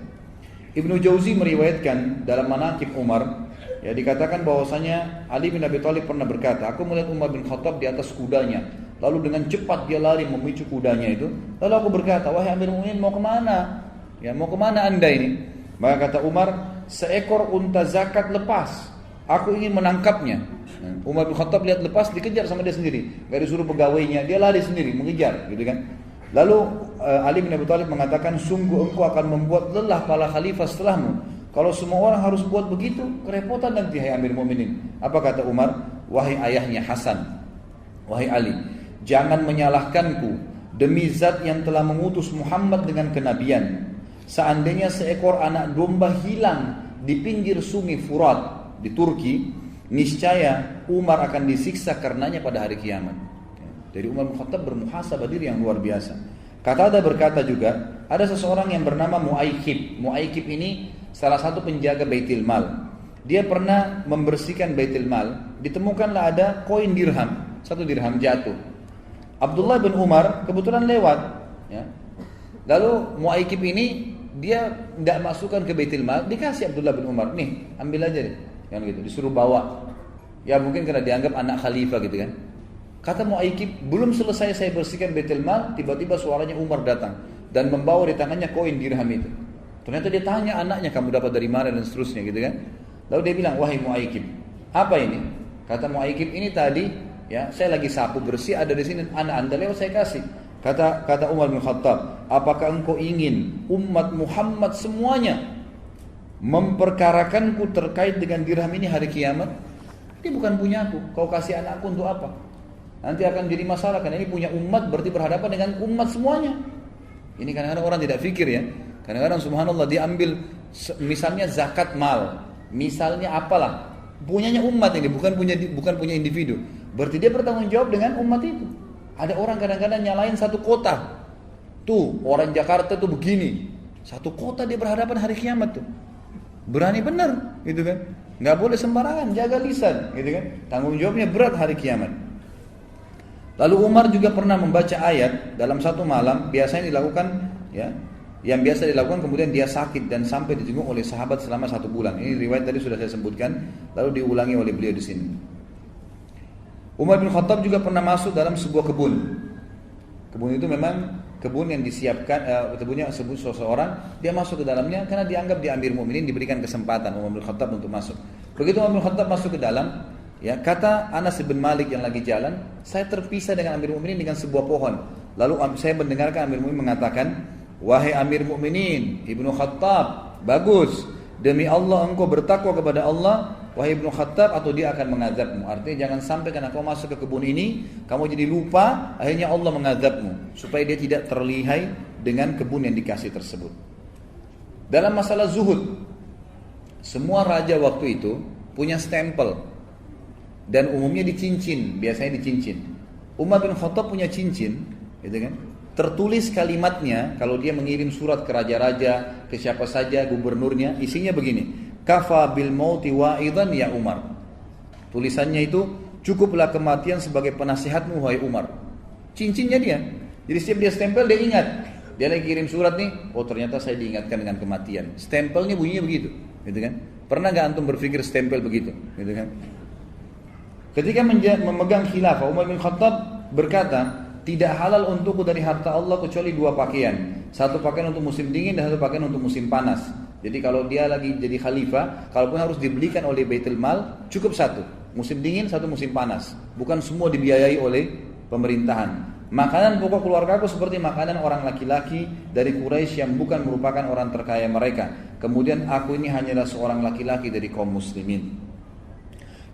Ibnu Jauzi meriwayatkan dalam Manaqib Umar, ya, dikatakan bahwasanya Ali bin Abi Thalib pernah berkata, aku melihat Umar bin Khattab di atas kudanya, lalu dengan cepat dia lari memicu kudanya itu. Lalu aku berkata, wahai Amirul Mukminin, mau kemana? Ya, mau kemana anda ini? Maka kata Umar, seekor unta zakat lepas, aku ingin menangkapnya. Umar bin Khattab lihat lepas, dikejar sama dia sendiri, gak disuruh pegawainya, dia lari sendiri mengejar, gitu kan? Lalu Ali bin Abi Thalib mengatakan, sungguh engkau akan membuat lelah para khalifah setelahmu. Kalau semua orang harus buat begitu, kerepotan nanti hai Amir Mu'minin. Apa kata Umar? Wahai ayahnya Hasan, wahai Ali, jangan menyalahkanku demi zat yang telah mengutus Muhammad dengan kenabian. Seandainya seekor anak domba hilang di pinggir sungai Furat di Turki, niscaya Umar akan disiksa karenanya pada hari kiamat. Dari Umar bin Khattab bermuhasabah diri yang luar biasa. Qatada berkata juga, ada seseorang yang bernama Mu'aikib. Mu'aikib ini salah satu penjaga Baitul Mal. Dia pernah membersihkan Baitul Mal, ditemukanlah ada koin dirham, 1 dirham jatuh. Abdullah bin Umar kebetulan lewat, ya. Lalu Mu'aikib ini dia tidak masukkan ke Baitul Mal, dikasih Abdullah bin Umar, nih ambil aja deh, yang gitu, disuruh bawa. Ya mungkin karena dianggap anak khalifah gitu kan. Kata Mu'aikib, belum selesai saya bersihkan Baitul Mal, tiba-tiba suaranya Umar datang dan membawa di tangannya koin dirham itu. Ternyata dia tanya anaknya, kamu dapat dari mana dan seterusnya gitu kan. Lalu dia bilang, wahai Mu'aikib, apa ini? Kata Mu'aikib, ini tadi ya saya lagi sapu bersih, ada di sini anak anda lewat saya kasih. Kata Umar bin Khattab, apakah engkau ingin umat Muhammad semuanya memperkarakanku terkait dengan dirham ini hari kiamat? Ini bukan punyaku, kau kasih anakku untuk apa? Nanti akan jadi masalah, karena ini punya umat, berarti berhadapan dengan umat semuanya. Ini kadang-kadang orang tidak fikir ya. Kadang-kadang subhanallah dia ambil misalnya zakat mal, misalnya apalah, punyanya umat ini, bukan punya individu. Berarti dia bertanggung jawab dengan umat itu. Ada orang kadang-kadang nyalain satu kota. Tuh, orang Jakarta tuh begini. Satu kota dia berhadapan hari kiamat tuh. Berani benar, gitu kan? Nggak boleh sembarangan, jaga lisan, gitu kan? Tanggung jawabnya berat hari kiamat. Lalu Umar juga pernah membaca ayat dalam satu malam, biasanya dilakukan ya, yang biasa dilakukan, kemudian dia sakit dan sampai dijenguk oleh sahabat selama 1 bulan. Ini riwayat tadi sudah saya sebutkan, lalu diulangi oleh beliau di sini. Umar bin Khattab juga pernah masuk dalam sebuah kebun. Kebun itu memang kebun yang disiapkan, kebunnya seseorang, dia masuk ke dalamnya karena dianggap di Amir Mu'minin, diberikan kesempatan Umar bin Khattab untuk masuk. Begitu Umar bin Khattab masuk ke dalam, ya, kata Anas bin Malik yang lagi jalan, saya terpisah dengan Amir Mu'minin dengan sebuah pohon. Lalu saya mendengarkan Amir Mu'minin mengatakan, wahai Amir Mu'minin Ibnu Khattab, bagus, demi Allah engkau bertakwa kepada Allah, wahai Ibnu Khattab, atau dia akan mengazabmu. Artinya jangan sampai karena kau masuk ke kebun ini, kamu jadi lupa, akhirnya Allah mengazabmu, supaya dia tidak terlihai dengan kebun yang dikasih tersebut. Dalam masalah zuhud, semua raja waktu itu punya stempel, dan umumnya di cincin, biasanya di cincin. Umar bin Khattab punya cincin, gitu kan? Tertulis kalimatnya, kalau dia mengirim surat ke raja-raja, ke siapa saja, gubernurnya, isinya begini, kafa bil mauti wa'idan ya Umar. Tulisannya itu, cukuplah kematian sebagai penasihatmu wahai Umar. Cincinnya dia. Jadi setiap dia stempel dia ingat. Dia lagi kirim surat nih, oh ternyata saya diingatkan dengan kematian. Stempelnya bunyinya begitu, gitu kan? Pernah nggak antum berpikir stempel begitu, gitu kan? Ketika memegang khilafah, Umar bin Khattab berkata, tidak halal untukku dari harta Allah kecuali 2 pakaian. Satu pakaian untuk musim dingin dan satu pakaian untuk musim panas. Jadi kalau dia lagi jadi khalifah, kalaupun harus dibelikan oleh Baitul Mal, cukup 1. Musim dingin, 1 musim panas. Bukan semua dibiayai oleh pemerintahan. Makanan pokok keluargaku seperti makanan orang laki-laki dari Quraisy yang bukan merupakan orang terkaya mereka. Kemudian aku ini hanyalah seorang laki-laki dari kaum muslimin.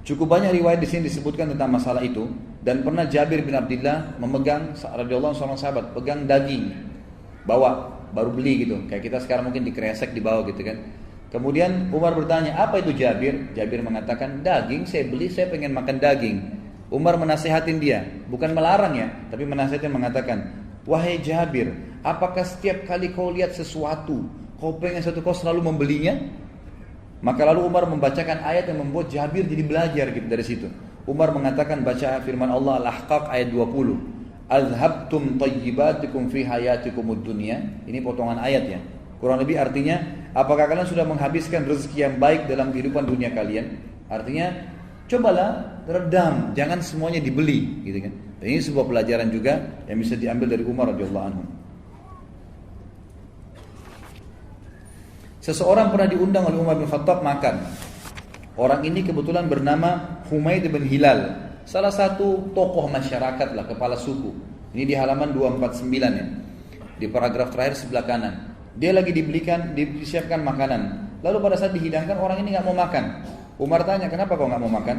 Cukup banyak riwayat di sini disebutkan tentang masalah itu. Dan pernah Jabir bin Abdullah memegang, radhiyallahu anhu, seorang sahabat, pegang daging, bawa, baru beli gitu. Kayak kita sekarang mungkin dikresek di bawah gitu kan. Kemudian Umar bertanya, apa itu Jabir? Jabir mengatakan, daging, saya beli, saya pengen makan daging. Umar menasihatin dia, bukan melarang ya, tapi menasihatin, mengatakan, wahai Jabir, apakah setiap kali kau lihat sesuatu, kau pengen sesuatu, kau selalu membelinya? Maka lalu Umar membacakan ayat yang membuat Jabir jadi belajar gitu dari situ. Umar mengatakan, baca firman Allah Al-Ahqaf ayat 20. Azhabtum tayyibatikum fi hayatikumud dunya. Ini potongan ayat ya. Kurang lebih artinya, apakah kalian sudah menghabiskan rezeki yang baik dalam kehidupan dunia kalian? Artinya, cobalah redam, jangan semuanya dibeli, gitu kan. Dan ini sebuah pelajaran juga yang bisa diambil dari Umar radhiyallahu anhu. Seseorang pernah diundang oleh Umar bin Khattab makan. Orang ini kebetulan bernama Humaid bin Hilal, salah satu tokoh masyarakat lah, kepala suku. Ini di halaman 249 ya, di paragraf terakhir sebelah kanan. Dia lagi disiapkan makanan. Lalu pada saat dihidangkan, orang ini nggak mau makan. Umar tanya, kenapa kau nggak mau makan?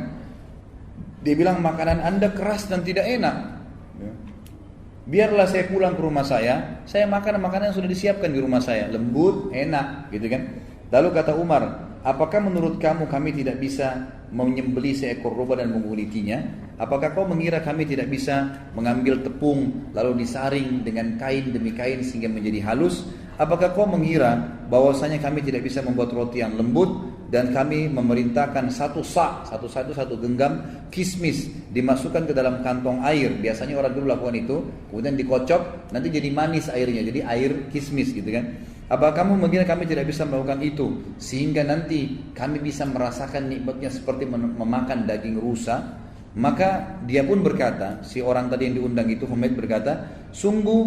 Dia bilang, makanan Anda keras dan tidak enak. Biarlah saya pulang ke rumah saya makan makanan yang sudah disiapkan di rumah saya, lembut, enak, gitu kan. Lalu kata Umar, apakah menurut kamu kami tidak bisa menyembelih seekor domba dan mengulitinya? Apakah kau mengira kami tidak bisa mengambil tepung lalu disaring dengan kain demi kain sehingga menjadi halus? Apakah kau mengira bahwasanya kami tidak bisa membuat roti yang lembut? Dan kami memerintahkan satu genggam kismis dimasukkan ke dalam kantong air. Biasanya orang dulu lakukan itu, kemudian dikocok, nanti jadi manis airnya, jadi air kismis gitu kan. Apa kamu mengira kami tidak bisa melakukan itu sehingga nanti kami bisa merasakan nikmatnya seperti memakan daging rusa? Maka dia pun berkata, si orang tadi yang diundang itu, Humaid berkata, sungguh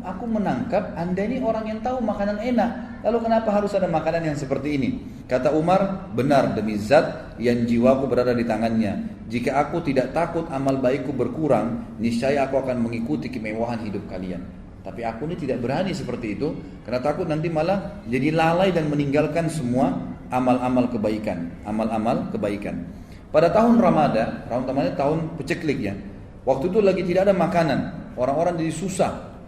aku menangkap Anda ini orang yang tahu makanan enak, lalu kenapa harus ada makanan yang seperti ini? Kata Umar, benar demi zat yang jiwaku berada di tangannya, jika aku tidak takut amal baikku berkurang, niscaya aku akan mengikuti kemewahan hidup kalian. Tapi aku ini tidak berani seperti itu, karena takut nanti malah jadi lalai dan meninggalkan semua amal-amal kebaikan. Pada tahun Ramadan tahun peceklik ya. Waktu itu lagi tidak ada makanan, orang-orang jadi susah,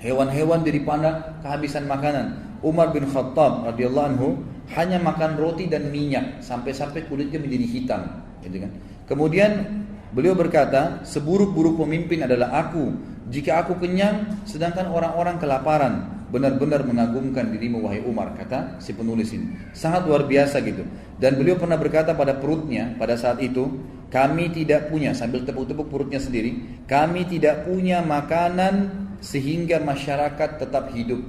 hewan-hewan jadi pada kehabisan makanan. Umar bin Khattab radhiyallahu anhu hanya makan roti dan minyak sampai kulitnya menjadi hitam, gitu kan. Kemudian beliau berkata, seburuk-buruk pemimpin adalah aku jika aku kenyang sedangkan orang-orang kelaparan. Benar-benar mengagumkan dirimu wahai Umar, kata si penulis ini. Sangat luar biasa gitu. Dan beliau pernah berkata pada perutnya pada saat itu, kami tidak punya, sambil tepuk-tepuk perutnya sendiri, kami tidak punya makanan sehingga masyarakat tetap hidup.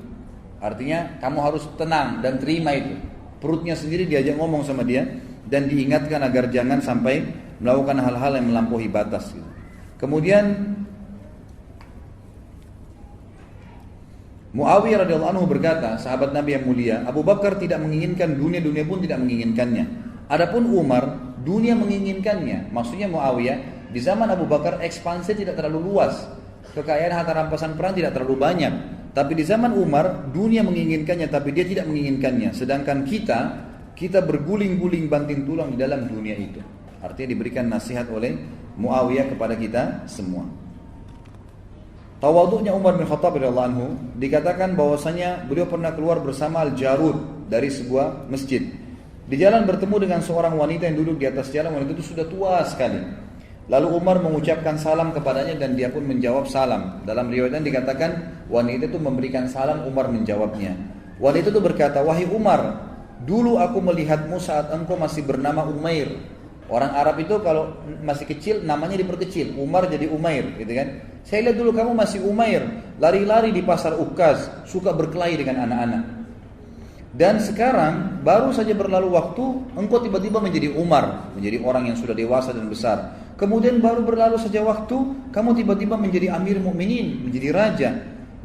Artinya kamu harus tenang dan terima itu. Perutnya sendiri diajak ngomong sama dia dan diingatkan agar jangan sampai melakukan hal-hal yang melampaui batas gitu. Kemudian Muawiyah radhiyallahu anhu berkata, sahabat Nabi yang mulia, Abu Bakar tidak menginginkan dunia pun tidak menginginkannya. Adapun Umar, dunia menginginkannya. Maksudnya Muawiyah, di zaman Abu Bakar ekspansi tidak terlalu luas, kekayaan harta rampasan perang tidak terlalu banyak. Tapi di zaman Umar, dunia menginginkannya, tapi dia tidak menginginkannya. Sedangkan kita berguling-guling banting tulang di dalam dunia itu. Artinya diberikan nasihat oleh Muawiyah kepada kita semua. Tawaduknya Umar bin Khattab radhiyallahu anhu dikatakan bahwasanya beliau pernah keluar bersama Al-Jarud dari sebuah masjid. Di jalan bertemu dengan seorang wanita yang duduk di atas jalan. Wanita itu sudah tua sekali. Lalu Umar mengucapkan salam kepadanya dan dia pun menjawab salam. Dalam riwayat dikatakan wanita itu memberikan salam, Umar menjawabnya. Wanita itu berkata, wahai Umar, dulu aku melihatmu saat engkau masih bernama Umair. Orang Arab itu kalau masih kecil namanya diperkecil, Umar jadi Umair, gitu kan? Saya lihat dulu kamu masih Umair, lari-lari di pasar Ukaz, suka berkelahi dengan anak-anak. Dan sekarang baru saja berlalu waktu, engkau tiba-tiba menjadi Umar, menjadi orang yang sudah dewasa dan besar. Kemudian baru berlalu saja waktu, kamu tiba-tiba menjadi Amir Mukminin, menjadi raja.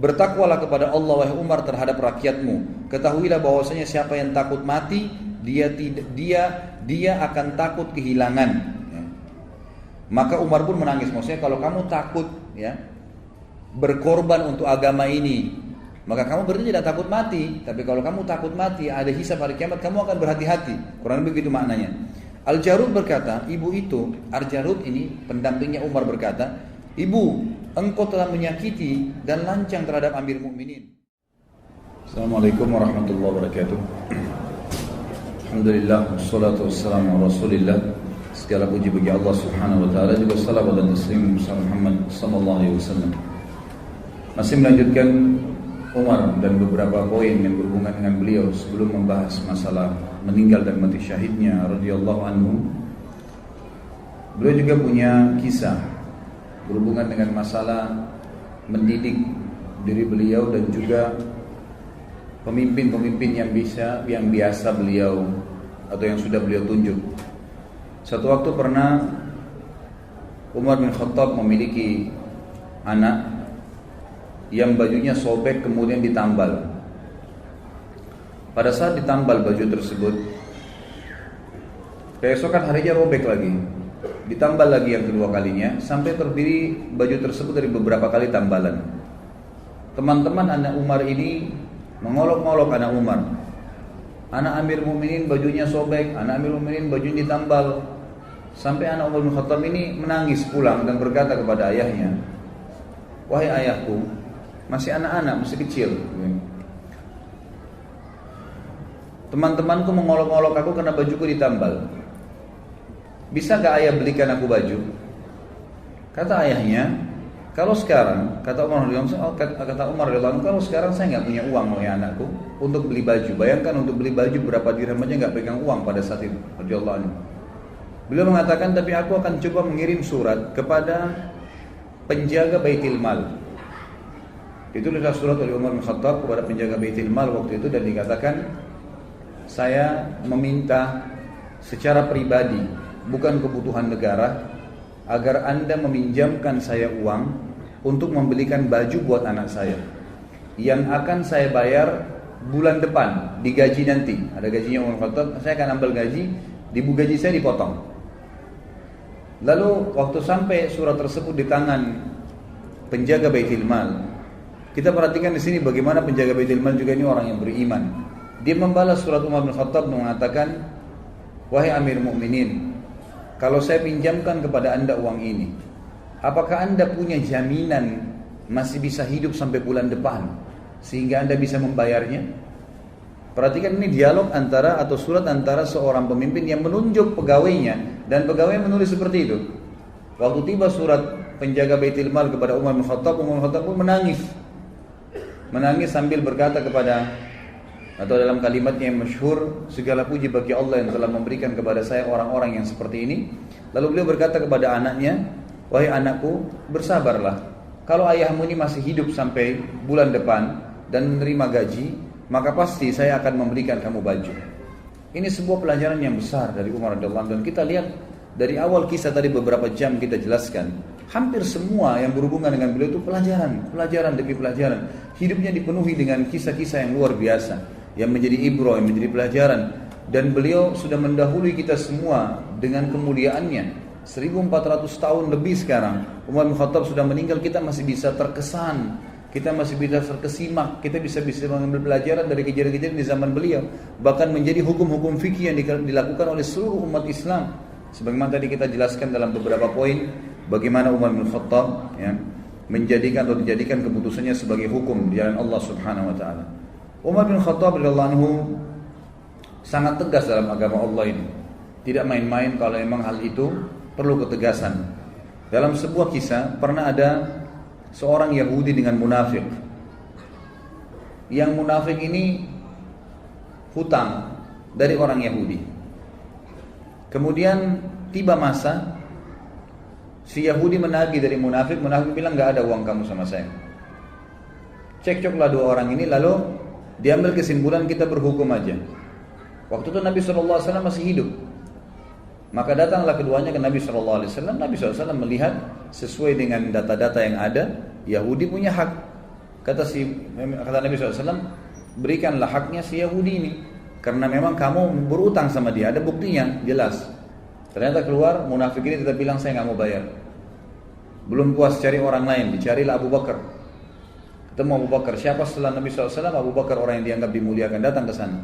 Bertakwalah kepada Allah wahai Umar terhadap rakyatmu. Ketahuilah bahwasanya siapa yang takut mati, dia akan takut kehilangan. Ya. Maka Umar pun menangis. Maksudnya kalau kamu takut ya berkorban untuk agama ini, maka kamu berarti tidak takut mati. Tapi kalau kamu takut mati, ada hisab hari kiamat, kamu akan berhati-hati. Kurang lebih begitu maknanya. Al-Jarud berkata, ibu itu, Al-Jarud ini pendampingnya Umar berkata, ibu, engkau telah menyakiti dan lancang terhadap Amir Mukminin. Assalamualaikum warahmatullahi wabarakatuh. Alhamdulillah, wassalatu wassalamu ala Rasulillah. Segala puji bagi Allah Subhanahu wa taala, juga salawat dan taslim Muhammad sallallahu alaihi wasallam. Masih melanjutkan Umar dan beberapa poin yang berhubungan dengan beliau sebelum membahas masalah meninggal dan mati syahidnya radhiyallahu anhu. Beliau juga punya kisah berhubungan dengan masalah mendidik diri beliau dan juga pemimpin-pemimpin yang biasa beliau atau yang sudah beliau tunjuk. Satu waktu pernah Umar bin Khattab memiliki anak yang bajunya sobek kemudian ditambal. Pada saat ditambal baju tersebut, keesokan harinya robek lagi, ditambal lagi yang kedua kalinya, sampai terdiri baju tersebut dari beberapa kali tambalan. Teman-teman anak Umar ini mengolok-olok anak Umar. Anak Amir Mukminin bajunya sobek, anak Amir Mukminin bajunya ditambal. Sampai anak Umar bin Khattab ini menangis pulang dan berkata kepada ayahnya, wahai ayahku, masih anak-anak, masih kecil. Teman-temanku mengolok-olok aku karena bajuku ditambal. Bisa gak ayah belikan aku baju? Kata ayahnya, kalau sekarang, kata Umar radhiyallahu anhu, kalau sekarang saya nggak punya uang oleh anakku untuk beli baju. Bayangkan untuk beli baju berapa dirham aja nggak pegang uang pada saat itu. Radhiyallahu anhu. Beliau mengatakan, tapi aku akan coba mengirim surat kepada penjaga Baitul Mal. Ditulislah surat oleh Umar bin Khattab kepada penjaga Baitul Mal waktu itu dan dikatakan, saya meminta secara pribadi, bukan kebutuhan negara, agar Anda meminjamkan saya uang untuk membelikan baju buat anak saya yang akan saya bayar bulan depan, digaji nanti. Ada gajinya Umar bin Khattab, saya akan ambil gaji, gaji saya dipotong. Lalu waktu sampai surat tersebut di tangan penjaga Baitul Mal, kita perhatikan di sini bagaimana penjaga Baitul Mal juga ini orang yang beriman. Dia membalas surat Umar bin Khattab dan mengatakan, wahai Amir Mukminin, kalau saya pinjamkan kepada Anda uang ini, apakah Anda punya jaminan masih bisa hidup sampai bulan depan sehingga Anda bisa membayarnya? Perhatikan ini dialog antara atau surat antara seorang pemimpin yang menunjuk pegawainya dan pegawai menulis seperti itu. Waktu tiba surat penjaga Baitul Mal kepada Umar bin Khattab pun menangis. Menangis sambil berkata kepada, atau dalam kalimatnya yang masyhur, segala puji bagi Allah yang telah memberikan kepada saya orang-orang yang seperti ini. Lalu beliau berkata kepada anaknya, wahai anakku, bersabarlah. Kalau ayahmu ini masih hidup sampai bulan depan dan menerima gaji, maka pasti saya akan memberikan kamu baju. Ini sebuah pelajaran yang besar dari Umar radhiyallahu anhu. Dan kita lihat dari awal kisah tadi beberapa jam kita jelaskan, hampir semua yang berhubungan dengan beliau itu pelajaran demi pelajaran. Hidupnya dipenuhi dengan kisah-kisah yang luar biasa, yang menjadi ibrah, yang menjadi pelajaran. Dan beliau sudah mendahului kita semua dengan kemuliaannya. 1400 tahun lebih sekarang Umar bin Khattab sudah meninggal, kita masih bisa terkesan, kita masih bisa terkesimak, kita bisa mengambil pelajaran dari kejadian-kejadian di zaman beliau. Bahkan menjadi hukum-hukum fikih yang dilakukan oleh seluruh umat Islam. Sebagaimana tadi kita jelaskan dalam beberapa poin, bagaimana Umar bin Khattab menjadikan atau dijadikan keputusannya sebagai hukum di jalan Allah Subhanahu wa taala. Umar bin Khattab radhiyallahu anhu sangat tegas dalam agama Allah ini. Tidak main-main kalau memang hal itu perlu ketegasan. Dalam sebuah kisah pernah ada seorang Yahudi dengan munafik. Yang munafik ini hutang dari orang Yahudi. Kemudian tiba masa si Yahudi menagih dari munafik bilang nggak ada uang kamu sama saya. Cekcoklah dua orang ini, lalu diambil kesimpulan kita berhukum aja. Waktu itu Nabi SAW masih hidup. Maka datanglah keduanya ke Nabi SAW. Nabi SAW melihat sesuai dengan data-data yang ada, Yahudi punya hak. Kata Nabi SAW, berikanlah haknya si Yahudi ini, karena memang kamu berutang sama dia, ada buktinya jelas. Ternyata keluar munafik ini tetap bilang saya nggak mau bayar. Belum puas cari orang lain, dicarilah Abu Bakar. Ketemu Abu Bakar, siapa setelah Nabi SAW? Abu Bakar, orang yang dianggap dimuliakan, datang ke sana.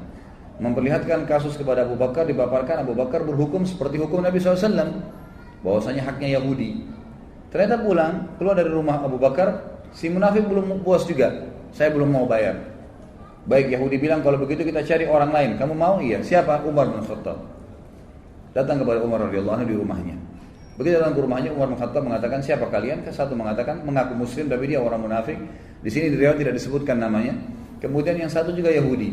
memperlihatkan kasus kepada Abu Bakar, dipaparkan. Abu Bakar berhukum seperti hukum Nabi SAW, bahwasanya haknya Yahudi. Ternyata pulang, keluar dari rumah Abu Bakar, si munafik belum puas juga, saya belum mau bayar. Baik, Yahudi bilang kalau begitu kita cari orang lain. Kamu mau? Iya. Siapa? Umar bin Khattab. Datang kepada Umar radhiyallahu anhu di rumahnya. Begitu datang ke rumahnya, Umar bin Khattab mengatakan, siapa kalian? Satu mengatakan mengaku muslim tapi dia orang munafik. Di sini di riwayat tidak disebutkan namanya. Kemudian yang satu juga Yahudi.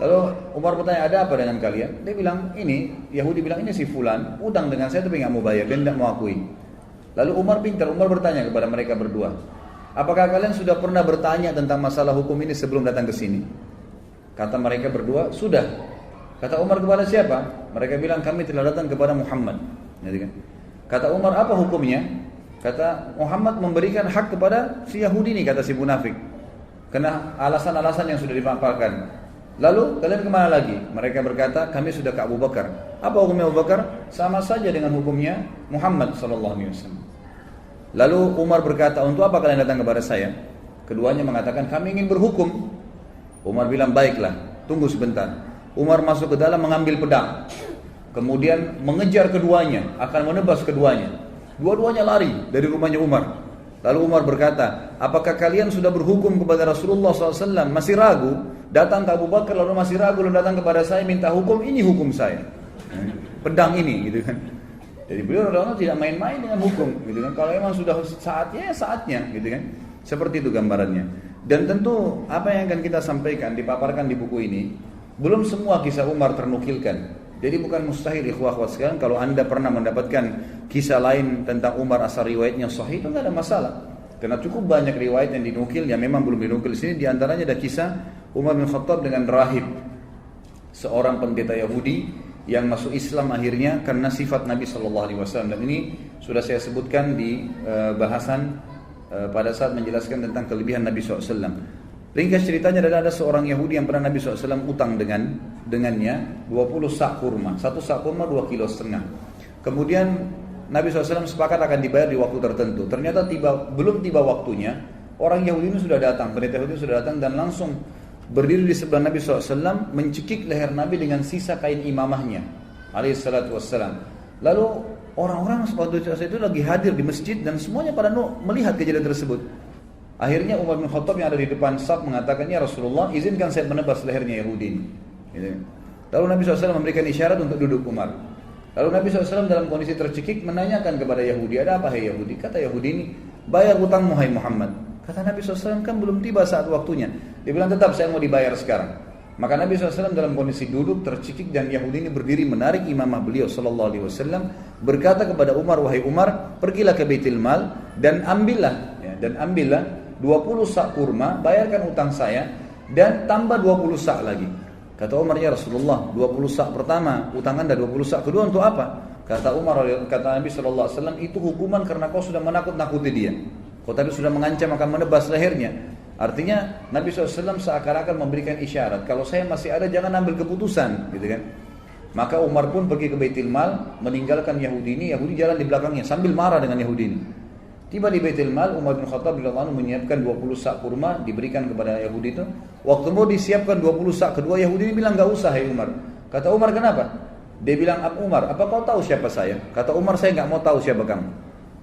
Lalu Umar bertanya, ada apa dengan kalian? Dia bilang, ini Yahudi bilang, ini si fulan utang dengan saya tapi nggak mau bayar, dia tidak mau akui. Lalu Umar pintar, Umar bertanya kepada mereka berdua, apakah kalian sudah pernah bertanya tentang masalah hukum ini sebelum datang ke sini? Kata mereka berdua, sudah. Kata Umar kepada siapa? Mereka bilang, kami telah datang kepada Muhammad. Kata Umar, apa hukumnya? Kata Muhammad memberikan hak kepada si Yahudi ini, kata si munafik, karena alasan-alasan yang sudah dipaparkan. Lalu kalian kemana lagi? Mereka berkata, kami sudah ke Abu Bakar. Apa hukumnya Abu Bakar? Sama saja dengan hukumnya Muhammad SAW. Lalu Umar berkata, untuk apa kalian datang kepada saya? Keduanya mengatakan, kami ingin berhukum. Umar bilang, baiklah, tunggu sebentar. Umar masuk ke dalam mengambil pedang, kemudian mengejar keduanya, akan menebas keduanya. Dua-duanya lari dari rumahnya Umar. Lalu Umar berkata, apakah kalian sudah berhukum kepada Rasulullah SAW? Masih ragu? Datang ke Abu Bakar lalu masih ragu, lalu datang kepada saya minta hukum, ini hukum saya. Pedang ini, gitu kan. Jadi beliau radhiyallahu tidak main-main dengan hukum, gitu kan. Kalau memang sudah saatnya, ya saatnya, gitu kan. Seperti itu gambarannya. Dan tentu apa yang akan kita sampaikan, dipaparkan di buku ini, belum semua kisah Umar ternukilkan. Jadi bukan mustahil ikhwah-ikhwat sekalian, kalau anda pernah mendapatkan kisah lain tentang Umar asal riwayatnya sahih, itu tidak ada masalah. Karena cukup banyak riwayat yang dinukil yang memang belum dinukil di sini. Di antaranya ada kisah Umar bin Khattab dengan rahib, seorang pendeta Yahudi yang masuk Islam akhirnya karena sifat Nabi SAW. Dan ini sudah saya sebutkan di bahasan pada saat menjelaskan tentang kelebihan Nabi SAW. Ringkas ceritanya adalah ada seorang Yahudi yang pernah Nabi SAW utang dengannya 20 sak kurma. Satu sak kurma 2,5 kilo. Kemudian Nabi SAW sepakat akan dibayar di waktu tertentu. Ternyata belum tiba waktunya, orang Yahudi ini sudah datang, pendeta Yahudi sudah datang dan langsung berdiri di sebelah Nabi SAW, mencekik leher Nabi dengan sisa kain imamahnya alaihissalatu wassalam. Lalu orang-orang waktu itu lagi hadir di masjid dan semuanya pada melihat kejadian tersebut. Akhirnya Umar bin Khattab yang ada di depan saf mengatakan, ya Rasulullah, izinkan saya menebas lehernya Yahudi ini. Lalu Nabi SAW memberikan isyarat untuk duduk Umar. Lalu Nabi SAW dalam kondisi tercekik menanyakan kepada Yahudi, ada apa hai Yahudi? Kata Yahudi ini, bayar hutangmu hai Muhammad. Kata Nabi SAW, kan belum tiba saat waktunya. Dia bilang, tetap saya mau dibayar sekarang. Maka Nabi SAW dalam kondisi duduk tercekik dan Yahudi ini berdiri menarik imamah beliau SAW, berkata kepada Umar, wahai Umar, pergilah ke Baitul Mal dan ambillah 20 sak kurma, bayarkan utang saya dan tambah 20 sak lagi. Kata Umar, ya Rasulullah, 20 sak pertama utang anda, 20 sak kedua untuk apa? Kata Umar, kata Nabi SAW, itu hukuman karena kau sudah menakut-nakuti dia. Kau tadi sudah mengancam akan menebas lehernya. Artinya Nabi SAW seakan-akan memberikan isyarat, kalau saya masih ada jangan ambil keputusan, gitu kan? Maka Umar pun pergi ke Baitul Mal, meninggalkan Yahudi ini. Yahudi jalan di belakangnya sambil marah dengan Yahudi ini. Tiba di Baitul Mal, Umar bin Khattab radhiyallahu anhu menyiapkan 20 sak kurma, diberikan kepada Yahudi itu. Waktu mau disiapkan 20 sak kedua, Yahudi ini bilang, enggak usah hai Umar. Kata Umar, kenapa? Dia bilang, Umar, apa kau tahu siapa saya? Kata Umar, saya enggak mau tahu siapa kamu.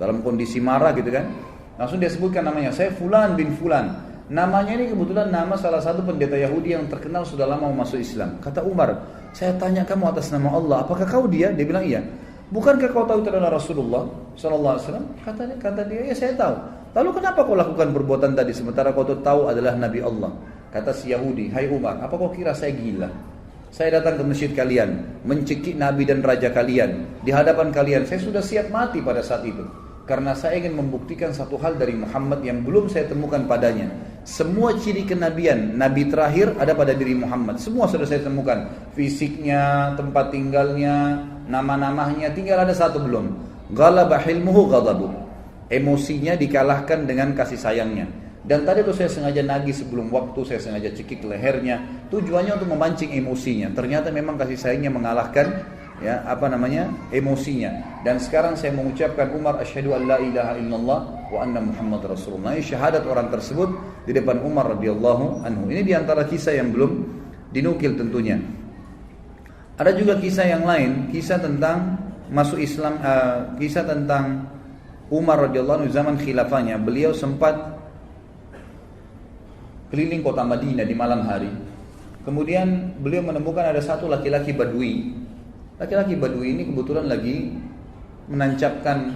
Dalam kondisi marah gitu kan. Langsung dia sebutkan namanya, saya Fulan bin Fulan. Namanya ini kebetulan nama salah satu pendeta Yahudi yang terkenal sudah lama masuk Islam. Kata Umar, saya tanya kamu atas nama Allah, apakah kau dia? Dia bilang, iya. Bukankah kau tahu itu adalah Rasulullah sallallahu alaihi wasallam? Kata dia, ya saya tahu. Lalu kenapa kau lakukan perbuatan tadi sementara kau tahu adalah Nabi Allah? Kata si Yahudi, hai Umar, apa kau kira saya gila? Saya datang ke masjid kalian, mencekik Nabi dan Raja kalian di hadapan kalian. Saya sudah siap mati pada saat itu. Karena saya ingin membuktikan satu hal dari Muhammad yang belum saya temukan padanya. Semua ciri kenabian Nabi terakhir ada pada diri Muhammad. Semua sudah saya temukan. Fisiknya, tempat tinggalnya, nama-namanya, tinggal ada satu belum. Ghalaba hilmuhu ghadabu. Emosinya dikalahkan dengan kasih sayangnya. Dan tadi itu saya sengaja nagih sebelum waktu, saya sengaja cekik lehernya. Tujuannya untuk memancing emosinya. Ternyata memang kasih sayangnya mengalahkan emosinya. Dan sekarang saya mengucapkan Umar asyhadu an la ilaha illallah wa anna Muhammad Rasulullah. Ini syahadat orang tersebut di depan Umar radhiyallahu anhu. Ini diantara kisah yang belum dinukil tentunya. Ada juga kisah yang lain, kisah tentang masuk Islam, kisah tentang Umar radhiyallahu anhu zaman khilafahnya. Beliau sempat keliling kota Madinah di malam hari. Kemudian beliau menemukan ada satu laki-laki Badui. Laki-laki Badui ini kebetulan lagi menancapkan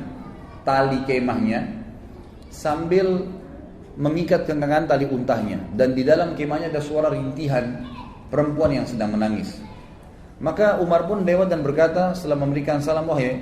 tali kemahnya sambil mengikat kencangan tali untahnya, dan di dalam kemahnya ada suara rintihan perempuan yang sedang menangis. Maka Umar pun lewat dan berkata setelah memberikan salam, wahai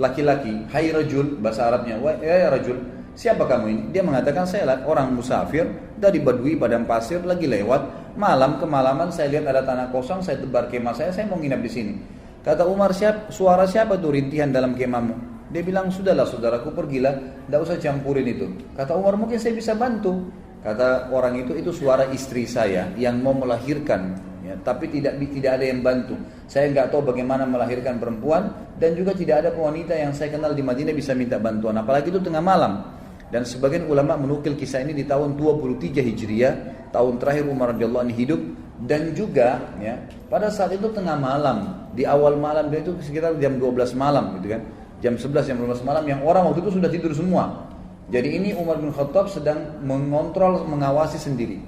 laki-laki, hai rajul, bahasa Arabnya, wahai rajul, siapa kamu ini? Dia mengatakan, saya orang musafir dari Badui padang pasir, lagi lewat malam, kemalaman saya lihat ada tanah kosong, saya tebar kemah saya mau nginap di sini. Kata Umar, suara siapa tuh rintihan dalam kemahmu? Dia bilang, sudahlah saudaraku, pergilah, tidak usah campurin itu. Kata Umar, mungkin saya bisa bantu. Kata orang itu suara istri saya yang mau melahirkan, ya, tapi tidak ada yang bantu. Saya nggak tahu bagaimana melahirkan perempuan, dan juga tidak ada wanita yang saya kenal di Madinah bisa minta bantuan, apalagi itu tengah malam. Dan sebagian ulama menukil kisah ini di tahun 23 Hijriah, tahun terakhir Umar radhiyallahu anhu hidup. Dan juga ya, pada saat itu tengah malam, di awal malam, dia itu sekitar jam 12 malam gitu kan, jam 11, jam 12 malam, yang orang waktu itu sudah tidur semua. Jadi ini Umar bin Khattab sedang mengontrol, mengawasi sendiri.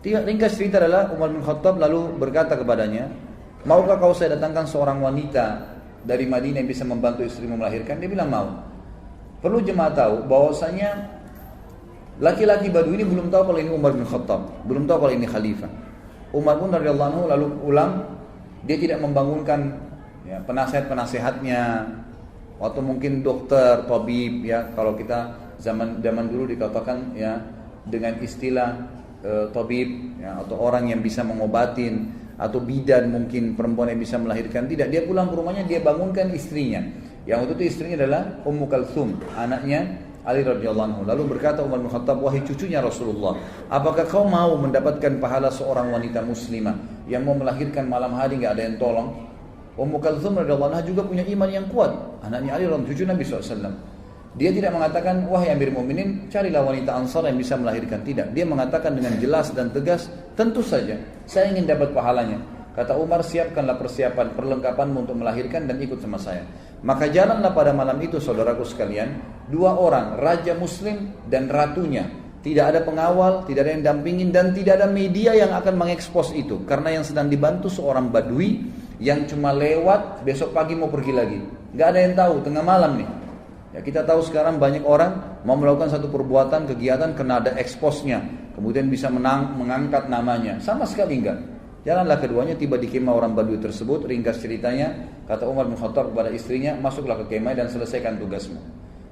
Ringkas cerita adalah Umar bin Khattab lalu berkata kepadanya, maukah kau saya datangkan seorang wanita dari Madinah yang bisa membantu istrimu melahirkan? Dia bilang mau. Perlu jemaah tahu bahwasanya laki-laki Badui ini belum tahu kalau ini Umar bin Khattab, belum tahu kalau ini khalifah. Umar pun radhiyallahu anhu lalu pulang, dia tidak membangunkan ya, penasihat-penasihatnya, atau mungkin dokter, tabib, ya, kalau kita zaman dulu dikatakan ya dengan istilah tabib, ya, atau orang yang bisa mengobatin, atau bidan mungkin perempuan yang bisa melahirkan. Tidak, dia pulang ke rumahnya, dia bangunkan istrinya. Yang waktu itu istrinya adalah Ummu Kalthum, anaknya Ali radhiyallahu anhu. Lalu berkata Umar bin Khattab, wahai cucunya Rasulullah, apakah kau mau mendapatkan pahala seorang wanita muslimah yang mau melahirkan malam hari nggak ada yang tolong? Ummu Kalthum radhiyallahu anha juga punya iman yang kuat, anaknya Ali radhiyallahu anhu, cucu Nabi SAW. Dia tidak mengatakan, wahai Amir Mu'minin, carilah wanita Ansar yang bisa melahirkan. Tidak, dia mengatakan dengan jelas dan tegas, tentu saja saya ingin dapat pahalanya. Kata Umar, siapkanlah persiapan, perlengkapanmu untuk melahirkan dan ikut sama saya. Maka jalanlah pada malam itu, saudaraku sekalian, dua orang, raja muslim dan ratunya. Tidak ada pengawal, tidak ada yang dampingin, dan tidak ada media yang akan mengekspos itu. Karena yang sedang dibantu seorang Badui yang cuma lewat, besok pagi mau pergi lagi. Gak ada yang tahu, tengah malam nih. Ya, kita tahu sekarang banyak orang mau melakukan satu perbuatan, kegiatan, kena ada eksposnya, kemudian bisa mengangkat namanya. Sama sekali enggak. Jalanlah keduanya, tiba di kemah orang Badui tersebut. Ringkas ceritanya, kata Umar bin Khattab kepada istrinya, masuklah ke kemah dan selesaikan tugasmu.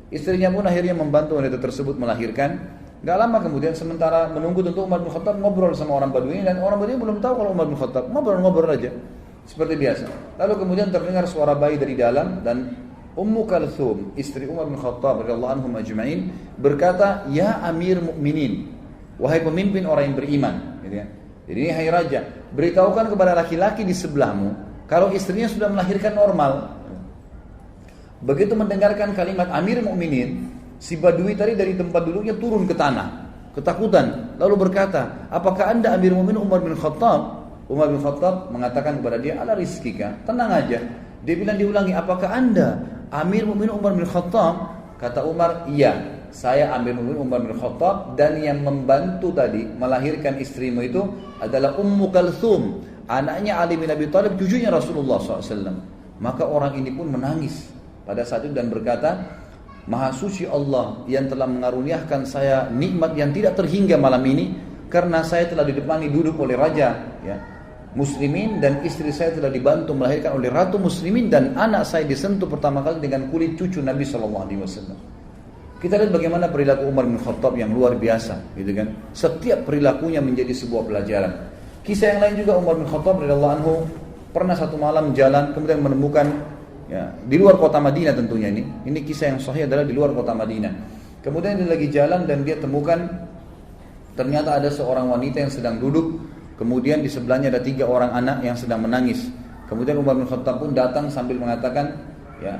Istrinya pun akhirnya membantu wanita tersebut melahirkan. Gak lama kemudian, sementara menunggu, tentu Umar bin Khattab ngobrol sama orang Badui ini, dan orang Badui belum tahu kalau Umar bin Khattab, ngobrol-ngobrol aja seperti biasa. Lalu kemudian terdengar suara bayi dari dalam, dan Ummu Kalthum, istri Umar bin Khattab radhiyallahu anhum ajma'in, berkata, ya Amir Mukminin, wahai pemimpin orang yang beriman, gitu ya. Jadi ini, hai raja, beritahukan kepada laki-laki di sebelahmu kalau istrinya sudah melahirkan normal. Begitu mendengarkan kalimat Amir Mukminin, si Badui tadi dari tempat duduknya turun ke tanah, ketakutan, lalu berkata, apakah anda Amir Mukminin Umar bin Khattab? Umar bin Khattab mengatakan kepada dia, ala rizkika, tenang aja. Dia bilang, diulangi, apakah anda Amir Mukminin Umar bin Khattab? Kata Umar, iya, saya Amir Mukminin Umar bin Khattab, dan yang membantu tadi melahirkan istrimu itu adalah Ummu Kalthum, anaknya Ali bin Abi Thalib, cucunya Rasulullah SAW. Maka orang ini pun menangis pada saat itu dan berkata, Maha suci Allah yang telah mengaruniakan saya nikmat yang tidak terhingga malam ini, karena saya telah didepani duduk oleh raja, ya, muslimin, dan istri saya telah dibantu melahirkan oleh ratu muslimin, dan anak saya disentuh pertama kali dengan kulit cucu Nabi SAW. Kita lihat bagaimana perilaku Umar bin Khattab yang luar biasa, gitu kan? Setiap perilakunya menjadi sebuah pelajaran. Kisah yang lain juga, Umar bin Khattab radhiyallahu anhu pernah satu malam jalan, kemudian menemukan, ya, di luar kota Madinah tentunya ini. Ini kisah yang sahih adalah di luar kota Madinah. Kemudian dia lagi jalan dan dia temukan ternyata ada seorang wanita yang sedang duduk. Kemudian di sebelahnya ada 3 orang anak yang sedang menangis. Kemudian Umar bin Khattab pun datang sambil mengatakan, ya,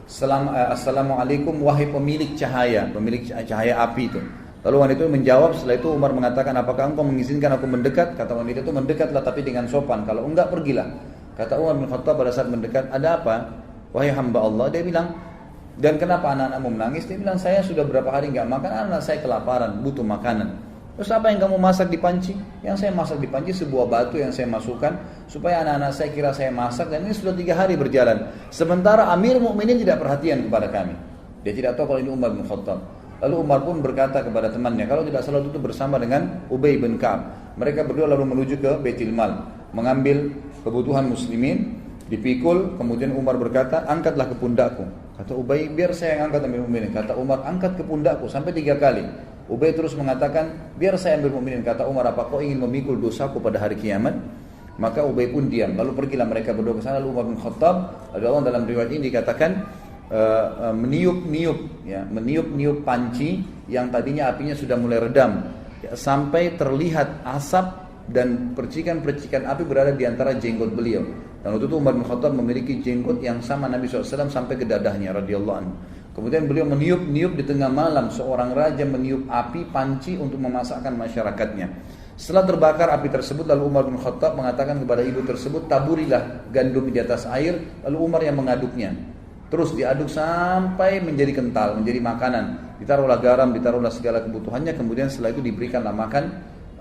Assalamualaikum wahai pemilik cahaya api itu. Lalu wanita itu menjawab, setelah itu Umar mengatakan, apakah engkau mengizinkan aku mendekat? Kata wanita itu, mendekatlah tapi dengan sopan, kalau enggak pergilah. Kata Umar bin Khattab pada saat mendekat, ada apa? Wahai hamba Allah, dia bilang, dan kenapa anak-anakmu menangis? Dia bilang, saya sudah berapa hari enggak makan, anak saya kelaparan, butuh makanan. Terus apa yang kamu masak di panci? Yang saya masak di panci sebuah batu yang saya masukkan supaya anak-anak saya kira saya masak, dan ini sudah 3 hari berjalan. Sementara Amir Mukminin tidak perhatian kepada kami. Dia tidak tahu kalau ini Umar bin Khattab. Lalu Umar pun berkata kepada temannya, kalau tidak salah itu bersama dengan Ubay bin Ka'ab. Mereka berdua lalu menuju ke Baitul Mal, mengambil kebutuhan muslimin, dipikul. Kemudian Umar berkata, angkatlah ke pundakku. Kata Ubay, biar saya yang angkat Amir Mukminin. Kata Umar, angkat ke pundakku sampai 3 kali. Ubay terus mengatakan, biar saya Amir Mukminin. Kata Umar, apa kau ingin memikul dosaku pada hari kiamat? Maka Ubay pun diam. Lalu pergilah mereka berdua ke sana. Lalu Umar bin Khattab, Allah dalam riwayat ini dikatakan meniup panci yang tadinya apinya sudah mulai redam, ya, sampai terlihat asap dan percikan-percikan api berada di antara jenggot beliau. Dan waktu itu Umar bin Khattab memiliki jenggot yang sama Nabi SAW sampai ke dadahnya radhiyallahu anhu. Kemudian beliau meniup di tengah malam, seorang raja meniup api panci untuk memasakkan masyarakatnya. Setelah terbakar api tersebut, lalu Umar bin Khattab mengatakan kepada ibu tersebut, taburilah gandum di atas air. Lalu Umar yang mengaduknya. Terus diaduk sampai menjadi kental, menjadi makanan. Ditaruhlah garam, ditaruhlah segala kebutuhannya. Kemudian setelah itu diberikanlah makan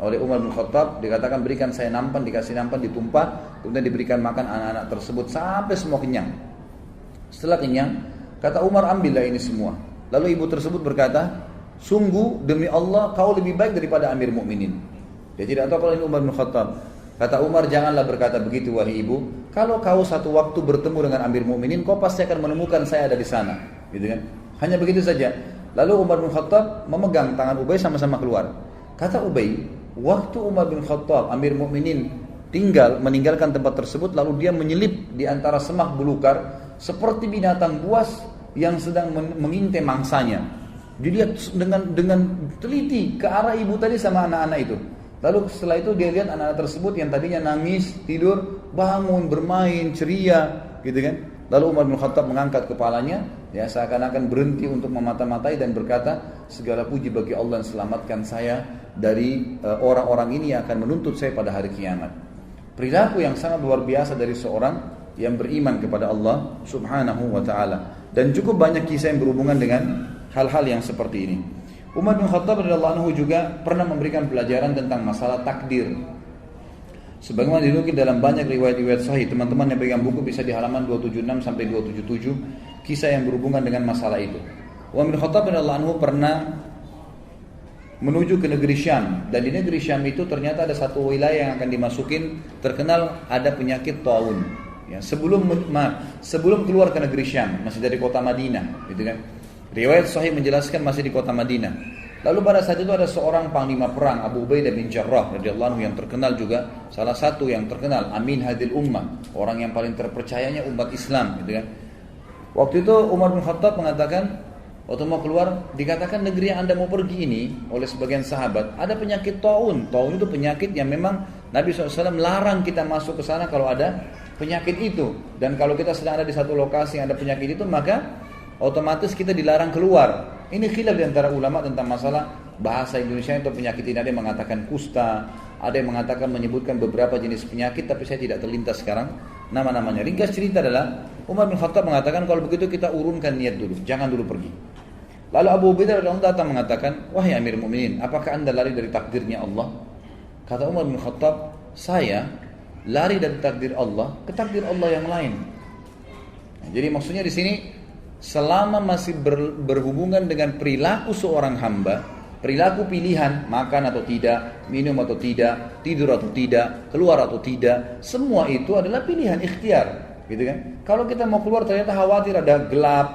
oleh Umar bin Khattab. Dikatakan, berikan saya nampan, dikasih nampan, ditumpah. Kemudian diberikan makan anak-anak tersebut sampai semua kenyang. Setelah kenyang, kata Umar, ambillah ini semua. Lalu ibu tersebut berkata, sungguh demi Allah kau lebih baik daripada Amir Mukminin. Dia tidak tahu kalau ini Umar bin Khattab. Kata Umar, janganlah berkata begitu wahai ibu. Kalau kau satu waktu bertemu dengan Amir Mukminin, kau pasti akan menemukan saya ada di sana, gitu kan? Hanya begitu saja. Lalu Umar bin Khattab memegang tangan Ubay, sama-sama keluar. Kata Ubay, waktu Umar bin Khattab, Amir Mukminin meninggalkan tempat tersebut, lalu dia menyelip di antara semak belukar seperti binatang buas yang sedang mengintai mangsanya. Dilihat dengan teliti ke arah ibu tadi sama anak-anak itu. Lalu setelah itu dia lihat anak-anak tersebut yang tadinya nangis, tidur, bangun, bermain, ceria, gitu kan. Lalu Umar bin Khattab mengangkat kepalanya, ya, seakan-akan berhenti untuk memata-matai dan berkata, segala puji bagi Allah yang selamatkan saya dari orang-orang ini yang akan menuntut saya pada hari kiamat. Perilaku yang sangat luar biasa dari seorang yang beriman kepada Allah Subhanahu wa ta'ala. Dan cukup banyak kisah yang berhubungan dengan hal-hal yang seperti ini. Umar bin Khattab radhiyallahu anhu juga pernah memberikan pelajaran tentang masalah takdir. Sebagaimana dinukil dalam banyak riwayat-riwayat sahih, teman-teman yang pegang buku bisa di halaman 276 sampai 277 kisah yang berhubungan dengan masalah itu. Umar bin Khattab radhiyallahu anhu pernah menuju ke negeri Syam, dan di negeri Syam itu ternyata ada satu wilayah yang akan dimasukin, terkenal ada penyakit taun. Ya, sebelum keluar ke negeri Syam, masih dari kota Madinah, gitu kan. Riwayat sahih menjelaskan masih di kota Madinah. Lalu pada saat itu ada seorang panglima perang, Abu Ubaidah bin Jarrah radhiyallahu anhu, yang terkenal juga, salah satu yang terkenal, Amin Hadil Ummah, orang yang paling terpercayanya umat Islam, gitu kan. Waktu itu Umar bin Khattab mengatakan, waktu mau keluar, dikatakan negeri yang Anda mau pergi ini oleh sebagian sahabat ada penyakit taun. Taun itu penyakit yang memang Nabi SAW larang kita masuk ke sana kalau ada penyakit itu. Dan kalau kita sedang ada di satu lokasi yang ada penyakit itu, maka otomatis kita dilarang keluar. Ini khilaf di antara ulama tentang masalah bahasa Indonesia itu penyakit ini. Ada yang mengatakan kusta, ada yang mengatakan menyebutkan beberapa jenis penyakit, tapi saya tidak terlintas sekarang nama-namanya. Ringkas cerita adalah Umar bin Khattab mengatakan, kalau begitu kita urunkan niat dulu, jangan dulu pergi. Lalu Abu Ubaidah radhiyallahu anhu datang mengatakan, wahai Amir Mukminin, apakah anda lari dari takdirnya Allah? Kata Umar bin Khattab, saya lari dari takdir Allah ke takdir Allah yang lain. Nah, jadi maksudnya di sini, selama masih berhubungan dengan perilaku seorang hamba, perilaku pilihan, makan atau tidak, minum atau tidak, tidur atau tidak, keluar atau tidak, semua itu adalah pilihan ikhtiar, gitu kan? Kalau kita mau keluar ternyata khawatir ada gelap,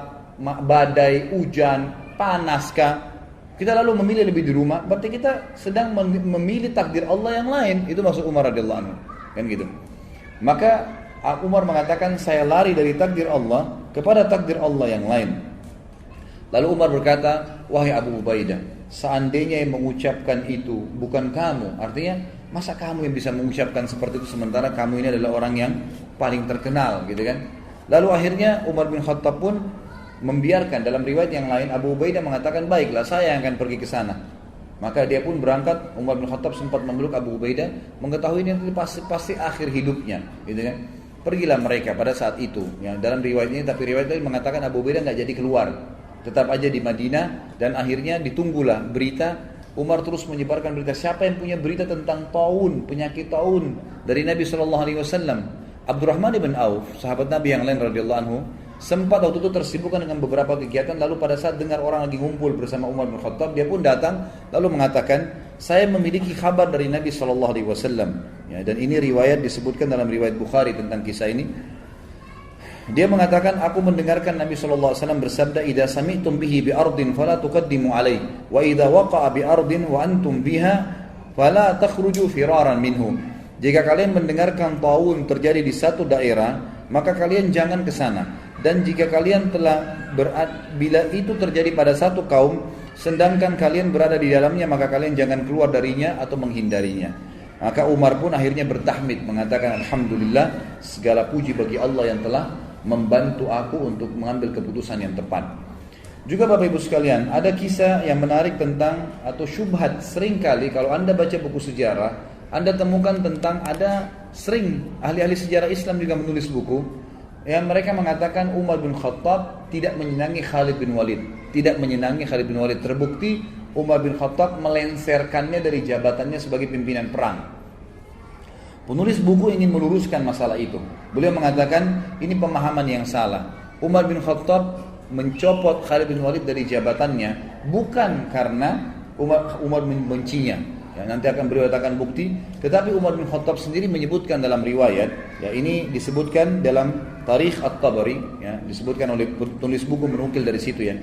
badai, hujan, panaskah, kita lalu memilih lebih di rumah, berarti kita sedang memilih takdir Allah yang lain. Itu maksud Umar radhiyallahu anhu, kan gitu. Maka Umar mengatakan, saya lari dari takdir Allah kepada takdir Allah yang lain. Lalu Umar berkata, wahai Abu Ubaidah, seandainya yang mengucapkan itu bukan kamu, artinya masa kamu yang bisa mengucapkan seperti itu sementara kamu ini adalah orang yang paling terkenal, gitu kan? Lalu akhirnya Umar bin Khattab pun membiarkan. Dalam riwayat yang lain Abu Ubaidah mengatakan, baiklah saya yang akan pergi ke sana. Maka dia pun berangkat. Umar bin Khattab sempat memeluk Abu Ubaidah, mengetahui ini pasti akhir hidupnya, gitu kan. Pergilah mereka pada saat itu. Ya, dalam riwayat ini, tapi riwayat ini mengatakan Abu Ubaidah nggak jadi keluar, tetap aja di Madinah, dan akhirnya ditunggulah berita. Umar terus menyebarkan berita. Siapa yang punya berita tentang taun, penyakit taun dari Nabi SAW? Abdurrahman bin Auf, sahabat Nabi yang lain radhiyallahu anhu, sempat waktu itu tersibukkan dengan beberapa kegiatan. Lalu pada saat dengar orang lagi ngumpul bersama Umar bin Khattab, dia pun datang lalu mengatakan, saya memiliki kabar dari Nabi SAW. Ya, dan ini riwayat disebutkan dalam riwayat Bukhari tentang kisah ini. Dia mengatakan, aku mendengarkan Nabi SAW bersabda, idza sami'tum bihi bi ardin fala tuqaddimu alaihi, wa idza waqa'a bi ardin wa antum biha fala takhruju firaran minhu. Jika kalian mendengarkan taun terjadi di satu daerah, maka kalian jangan ke sana. Dan jika kalian bila itu terjadi pada satu kaum, sedangkan kalian berada di dalamnya, maka kalian jangan keluar darinya atau menghindarinya. Maka Umar pun akhirnya bertahmid, mengatakan, alhamdulillah, segala puji bagi Allah yang telah membantu aku untuk mengambil keputusan yang tepat. Juga Bapak Ibu sekalian, ada kisah yang menarik tentang, atau syubhat seringkali kalau Anda baca buku sejarah, Anda temukan tentang, ada sering ahli-ahli sejarah Islam juga menulis buku yang mereka mengatakan Umar bin Khattab tidak menyenangi Khalid bin Walid. Tidak menyenangi Khalid bin Walid. Terbukti Umar bin Khattab melenserkannya dari jabatannya sebagai pimpinan perang. Penulis buku ingin meluruskan masalah itu. Beliau mengatakan ini pemahaman yang salah. Umar bin Khattab mencopot Khalid bin Walid dari jabatannya bukan karena Umar membencinya. Ya, nanti akan beliau katakan bukti. Tetapi Umar bin Khattab sendiri menyebutkan dalam riwayat, ya ini disebutkan dalam Tarikh At-Tabari, ya, disebutkan oleh penulis buku menukil dari situ ya.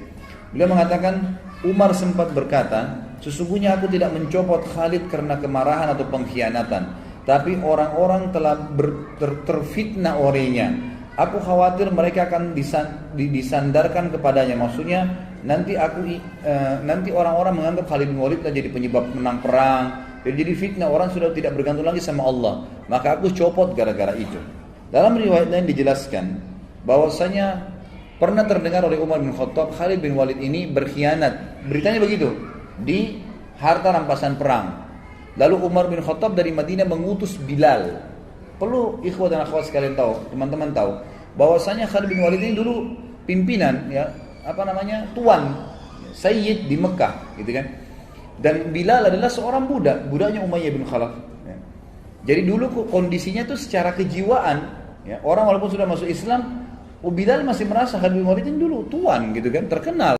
Beliau mengatakan Umar sempat berkata, sesungguhnya aku tidak mencopot Khalid karena kemarahan atau pengkhianatan, tapi orang-orang telah terfitnah olehnya. Aku khawatir mereka akan disandarkan kepadanya. Maksudnya nanti orang-orang menganggap Khalid bin Walid jadi penyebab menang perang. Jadi fitnah, orang sudah tidak bergantung lagi sama Allah. Maka aku copot gara-gara itu. Dalam riwayat lain dijelaskan bahwasanya pernah terdengar oleh Umar bin Khattab Khalid bin Walid ini berkhianat. Beritanya begitu di harta rampasan perang. Lalu Umar bin Khattab dari Madinah mengutus Bilal. Perlu ikhwah dan akhwat sekalian tahu, teman-teman tahu bahwasanya Khalid bin Walid ini dulu pimpinan, ya, tuan, sayyid di Mekah, gitu kan. Dan Bilal adalah seorang budaknya Umayyah bin Khalaf. Ya. Jadi dulu kondisinya tuh secara kejiwaan, ya, orang walaupun sudah masuk Islam, Bilal masih merasa Khalid bin Walid ini dulu tuan, gitu kan, terkenal.